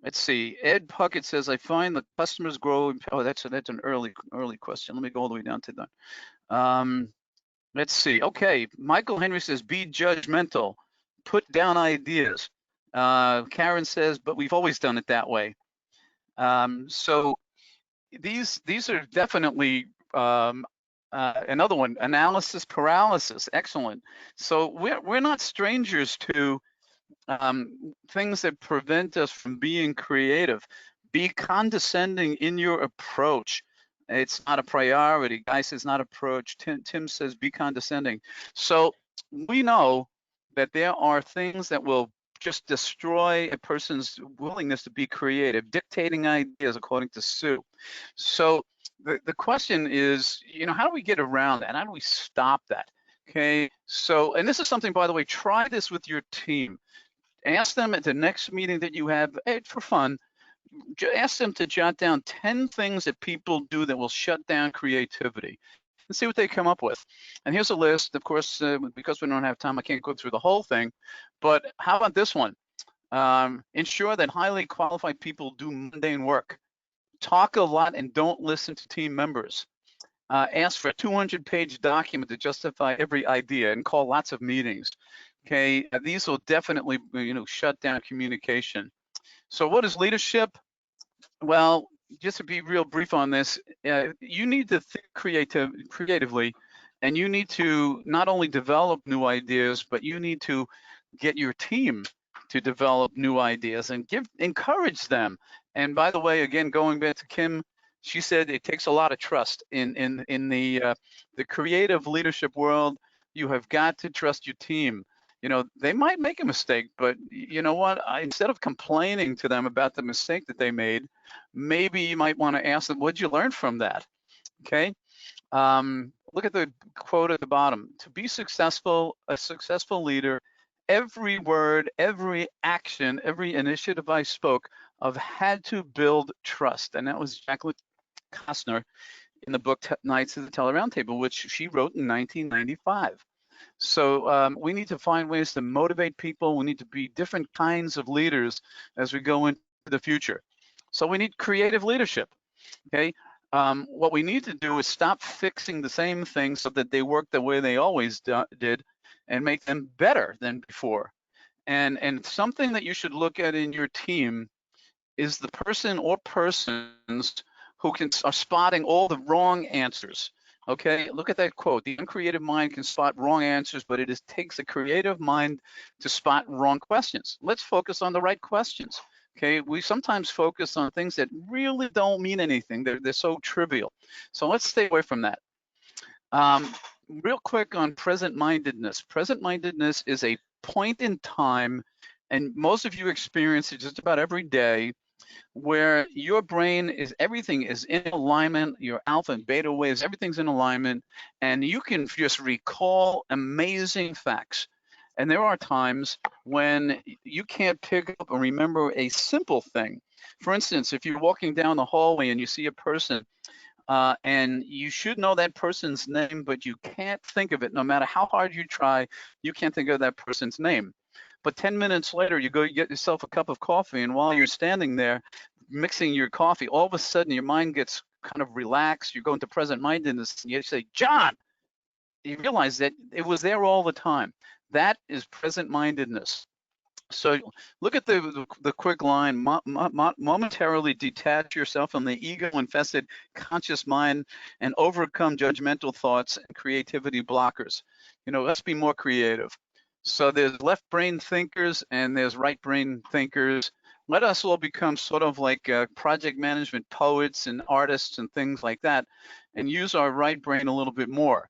Let's see. Ed Puckett says, I find the customers grow. Oh, that's an early question. Let me go all the way down to that. Let's see. Okay. Michael Henry says, be judgmental. Put down ideas. Karen says, but we've always done it that way. So these are definitely another one, analysis paralysis. Excellent. So we're not strangers to things that prevent us from being creative. Be condescending in your approach. It's not a priority. Guy says not approach. Tim says be condescending. So we know that there are things that will just destroy a person's willingness to be creative, dictating ideas, according to Sue. So the question is, how do we get around that? How do we stop that? Okay, so, and this is something, by the way, try this with your team. Ask them at the next meeting that you have, for fun, ask them to jot down 10 things that people do that will shut down creativity and see what they come up with. And here's a list. Of course, because we don't have time, I can't go through the whole thing, but how about this one? Ensure that highly qualified people do mundane work. Talk a lot and don't listen to team members. Ask for a 200-page document to justify every idea and call lots of meetings. Okay, these will definitely, shut down communication. So what is leadership? Well, just to be real brief on this, you need to think creatively, and you need to not only develop new ideas, but you need to get your team to develop new ideas and encourage them. And by the way, again, going back to Kim, she said it takes a lot of trust in the creative leadership world. You have got to trust your team. They might make a mistake, but you know what? Instead of complaining to them about the mistake that they made, maybe you might want to ask them, what'd you learn from that? Okay. Look at the quote at the bottom. To be successful, a successful leader, every word, every action, every initiative I spoke of had to build trust. And that was Jacqueline Costner in the book Knights of the Teller Roundtable, which she wrote in 1995. So we need to find ways to motivate people. We need to be different kinds of leaders as we go into the future. So we need creative leadership, okay? What we need to do is stop fixing the same things so that they work the way they always did and make them better than before. And something that you should look at in your team is the person or persons who are spotting all the wrong answers. Okay, look at that quote. The uncreative mind can spot wrong answers, but it takes a creative mind to spot wrong questions. Let's focus on the right questions. Okay, we sometimes focus on things that really don't mean anything. They're so trivial. So let's stay away from that. Real quick on present-mindedness. Present-mindedness is a point in time, and most of you experience it just about every day, where your brain everything is in alignment, your alpha and beta waves, everything's in alignment, and you can just recall amazing facts. And there are times when you can't pick up or remember a simple thing. For instance, if you're walking down the hallway and you see a person, and you should know that person's name, but you can't think of it. No matter how hard you try, you can't think of that person's name. But 10 minutes later, you go get yourself a cup of coffee, and while you're standing there mixing your coffee, all of a sudden your mind gets kind of relaxed. You go into present-mindedness, and you say, John, you realize that it was there all the time. That is present-mindedness. So look at the quick line, momentarily detach yourself from the ego-infested conscious mind and overcome judgmental thoughts and creativity blockers. Let's be more creative. So there's left brain thinkers and there's right brain thinkers. Let us all become sort of like project management poets and artists and things like that, and use our right brain a little bit more.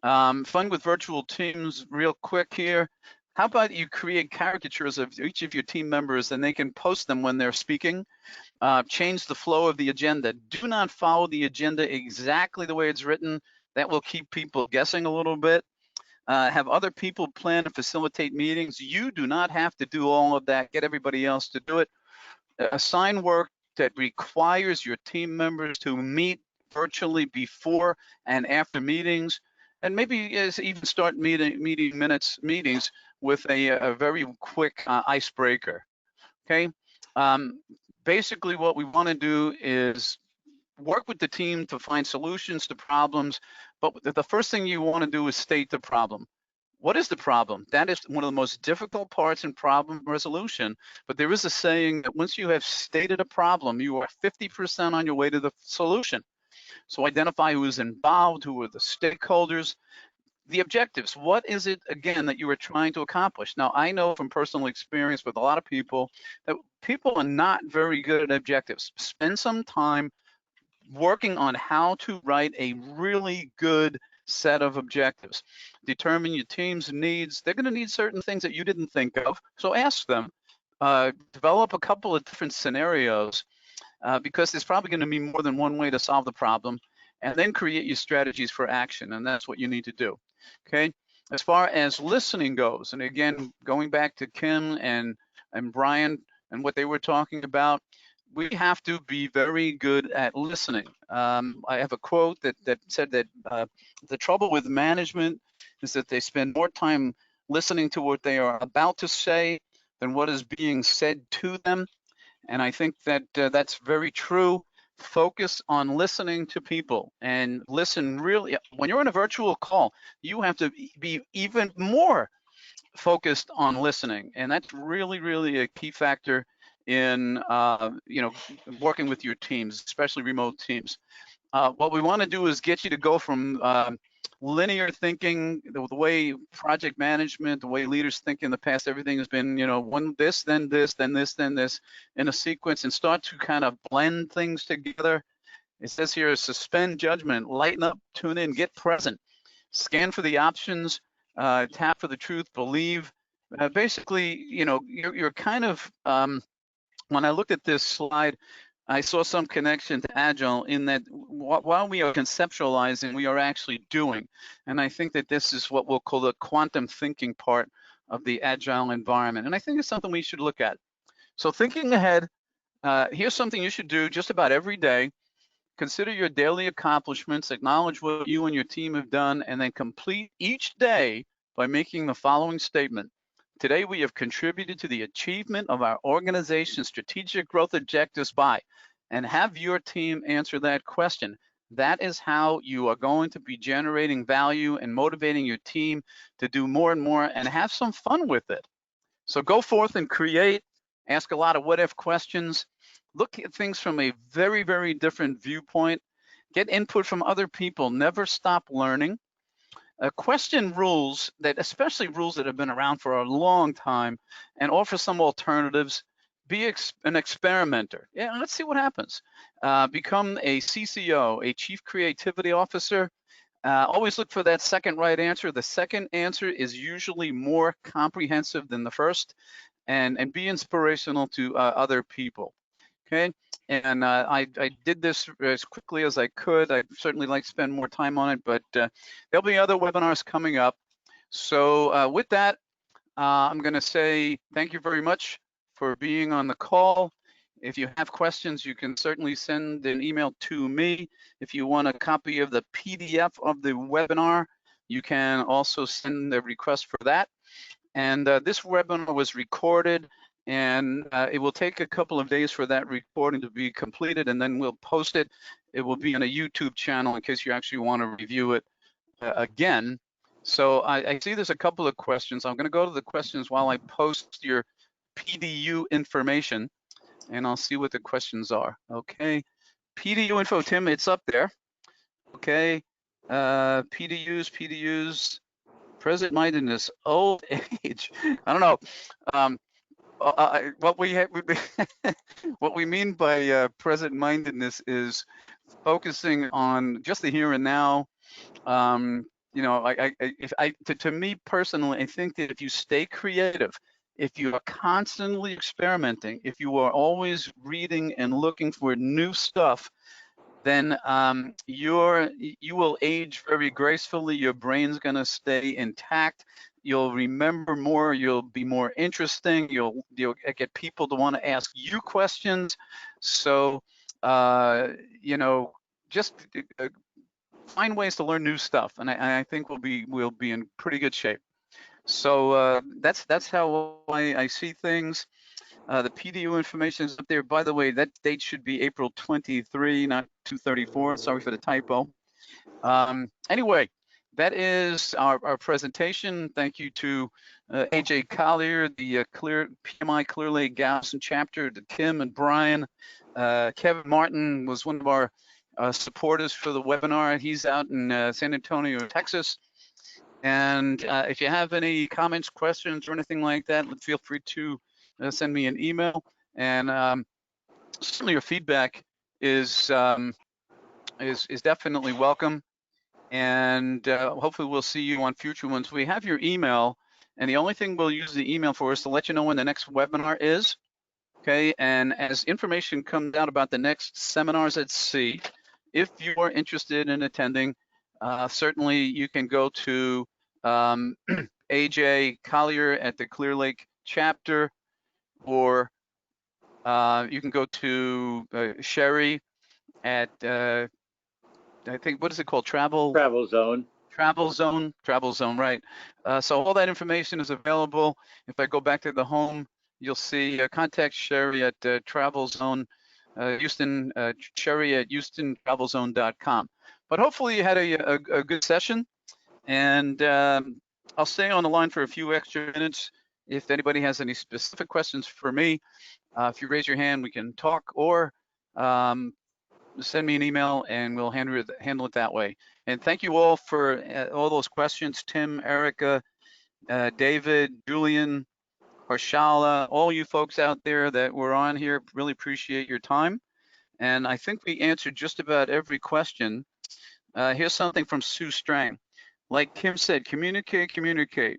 Fun with virtual teams, real quick here. How about you create caricatures of each of your team members and they can post them when they're speaking? Change the flow of the agenda. Do not follow the agenda exactly the way it's written. That will keep people guessing a little bit. Have other people plan and facilitate meetings. You do not have to do all of that. Get everybody else to do it. Assign work that requires your team members to meet virtually before and after meetings, and maybe even start meetings with a very quick icebreaker. Okay. Basically, what we want to do is work with the team to find solutions to problems. But the first thing you want to do is state the problem. What is the problem? That is one of the most difficult parts in problem resolution. But there is a saying that once you have stated a problem, you are 50% on your way to the solution. So identify who is involved, who are the stakeholders, the objectives. What is it, again, that you are trying to accomplish? Now, I know from personal experience with a lot of people that people are not very good at objectives. Spend some time working on how to write a really good set of objectives. Determine your team's needs. They're going to need certain things that you didn't think of, so ask them. Develop a couple of different scenarios because there's probably going to be more than one way to solve the problem, and then create your strategies for action, and that's what you need to do. Okay. As far as listening goes, and again, going back to Kim and Brian and what they were talking about, we have to be very good at listening. I have a quote that said that the trouble with management is that they spend more time listening to what they are about to say than what is being said to them. And I think that that's very true. Focus on listening to people and listen really. When you're on a virtual call, you have to be even more focused on listening. And that's really, really a key factor in working with your teams, especially remote teams. What we want to do is get you to go from linear thinking, the way project management, the way leaders think in the past, everything has been, one this, then this, then this, then this, in a sequence, and start to kind of blend things together. It says here, suspend judgment, lighten up, tune in, get present, scan for the options, tap for the truth, believe. Basically, you're kind of, when I looked at this slide, I saw some connection to Agile in that while we are conceptualizing, we are actually doing. And I think that this is what we'll call the quantum thinking part of the Agile environment. And I think it's something we should look at. So thinking ahead, here's something you should do just about every day. Consider your daily accomplishments, acknowledge what you and your team have done, and then complete each day by making the following statement. Today, we have contributed to the achievement of our organization's strategic growth objectives by, and have your team answer that question. That is how you are going to be generating value and motivating your team to do more and more and have some fun with it. So go forth and create, ask a lot of what if questions, look at things from a very, very different viewpoint, get input from other people, never stop learning. Question rules that, especially rules that have been around for a long time, and offer some alternatives. Be an experimenter. Yeah, let's see what happens. Become a CCO, a Chief Creativity Officer. Always look for that second right answer. The second answer is usually more comprehensive than the first, and be inspirational to other people. Okay, and I did this as quickly as I could. I'd certainly like to spend more time on it, but there'll be other webinars coming up. So with that, I'm going to say thank you very much for being on the call. If you have questions, you can certainly send an email to me. If you want a copy of the PDF of the webinar, you can also send a request for that. And this webinar was recorded, and it will take a couple of days for that recording to be completed, and then we'll post it. It will be on a YouTube channel in case you actually want to review it again. So I see there's a couple of questions. I'm going to go to the questions while I post your PDU information, and I'll see what the questions are. Okay, PDU info, Tim, it's up there. Okay, PDUs. Present mindedness, old age. I don't know. What we mean by present mindedness is focusing on just the here and now. To me personally, I think that if you stay creative, if you are constantly experimenting, if you are always reading and looking for new stuff, then you will age very gracefully. Your brain's going to stay intact. You'll remember more. You'll be more interesting. You'll get people to want to ask you questions. So just find ways to learn new stuff, and I think we'll be in pretty good shape. So that's how I see things. The PDU information is up there. By the way, that date should be April 23, not 234. Sorry for the typo. Anyway, that is our presentation. Thank you to AJ Collier, the PMI Clear Lake Galveston chapter, to Tim and Brian. Kevin Martin was one of our supporters for the webinar. He's out in San Antonio, Texas. And if you have any comments, questions, or anything like that, feel free to send me an email. And certainly your feedback is definitely welcome. And hopefully we'll see you on future ones. We have your email, and the only thing we'll use the email for is to let you know when the next webinar is. Okay, and as information comes out about the next seminars at sea, if you are interested in attending, certainly you can go to AJ Collier at the Clear Lake chapter, or you can go to Sherry at I think, what is it called? Travel Zone, right. So all that information is available. If I go back to the home, you'll see contact Sherry at Travel Zone, Houston, Sherry at HoustonTravelZone.com. But hopefully you had a good session, and I'll stay on the line for a few extra minutes. If anybody has any specific questions for me, if you raise your hand, we can talk, or send me an email and we'll handle it that way. And thank you all for all those questions. Tim, Erica, David, Julian, Harshala, all you folks out there that were on here, really appreciate your time. And I think we answered just about every question. Here's something from Sue Strang. Like Kim said, communicate, communicate.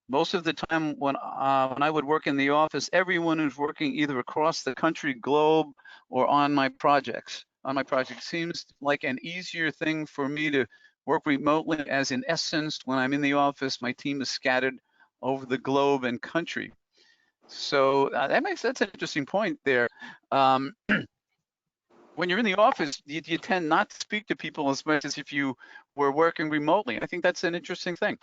Most of the time when I would work in the office, everyone is working either across the country, globe, or on my projects. Seems like an easier thing for me to work remotely, as in essence, when I'm in the office, my team is scattered over the globe and country. So that's an interesting point there. When you're in the office, you tend not to speak to people as much as if you were working remotely. I think that's an interesting thing.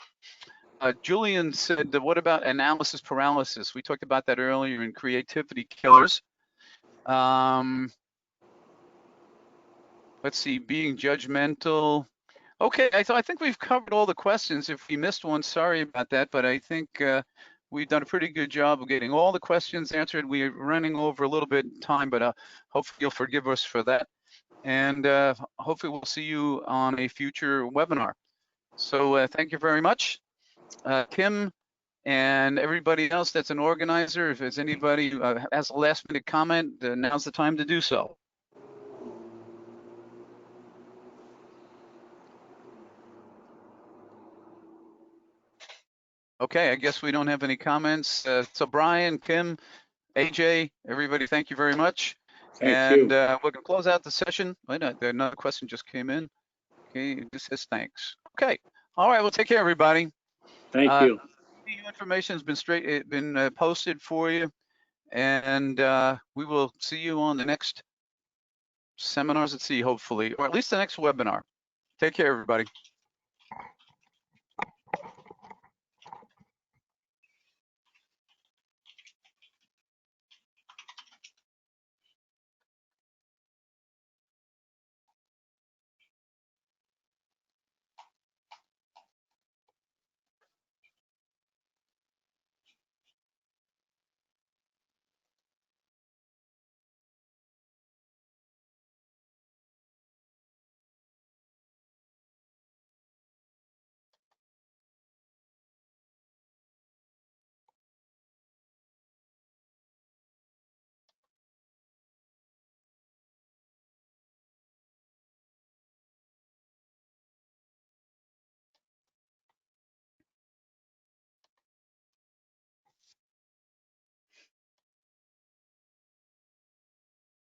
Julian said, what about analysis paralysis? We talked about that earlier in creativity killers. Let's see, being judgmental. Okay, I think we've covered all the questions. If we missed one, sorry about that, but I think we've done a pretty good job of getting all the questions answered. We're running over a little bit in time, but hopefully you'll forgive us for that. And hopefully we'll see you on a future webinar. So thank you very much. Kim and everybody else that's an organizer, if there's anybody who has a last minute comment, now's the time to do so. Okay, I guess we don't have any comments. So Brian, Kim, AJ, everybody, thank you very much. Thank you. We're gonna close out the session. Wait, another question just came in. Okay, it just says thanks. Okay, all right, well, take care, everybody. Thank you. Information has been posted for you, and we will see you on the next seminars at sea, hopefully, or at least the next webinar. Take care, everybody.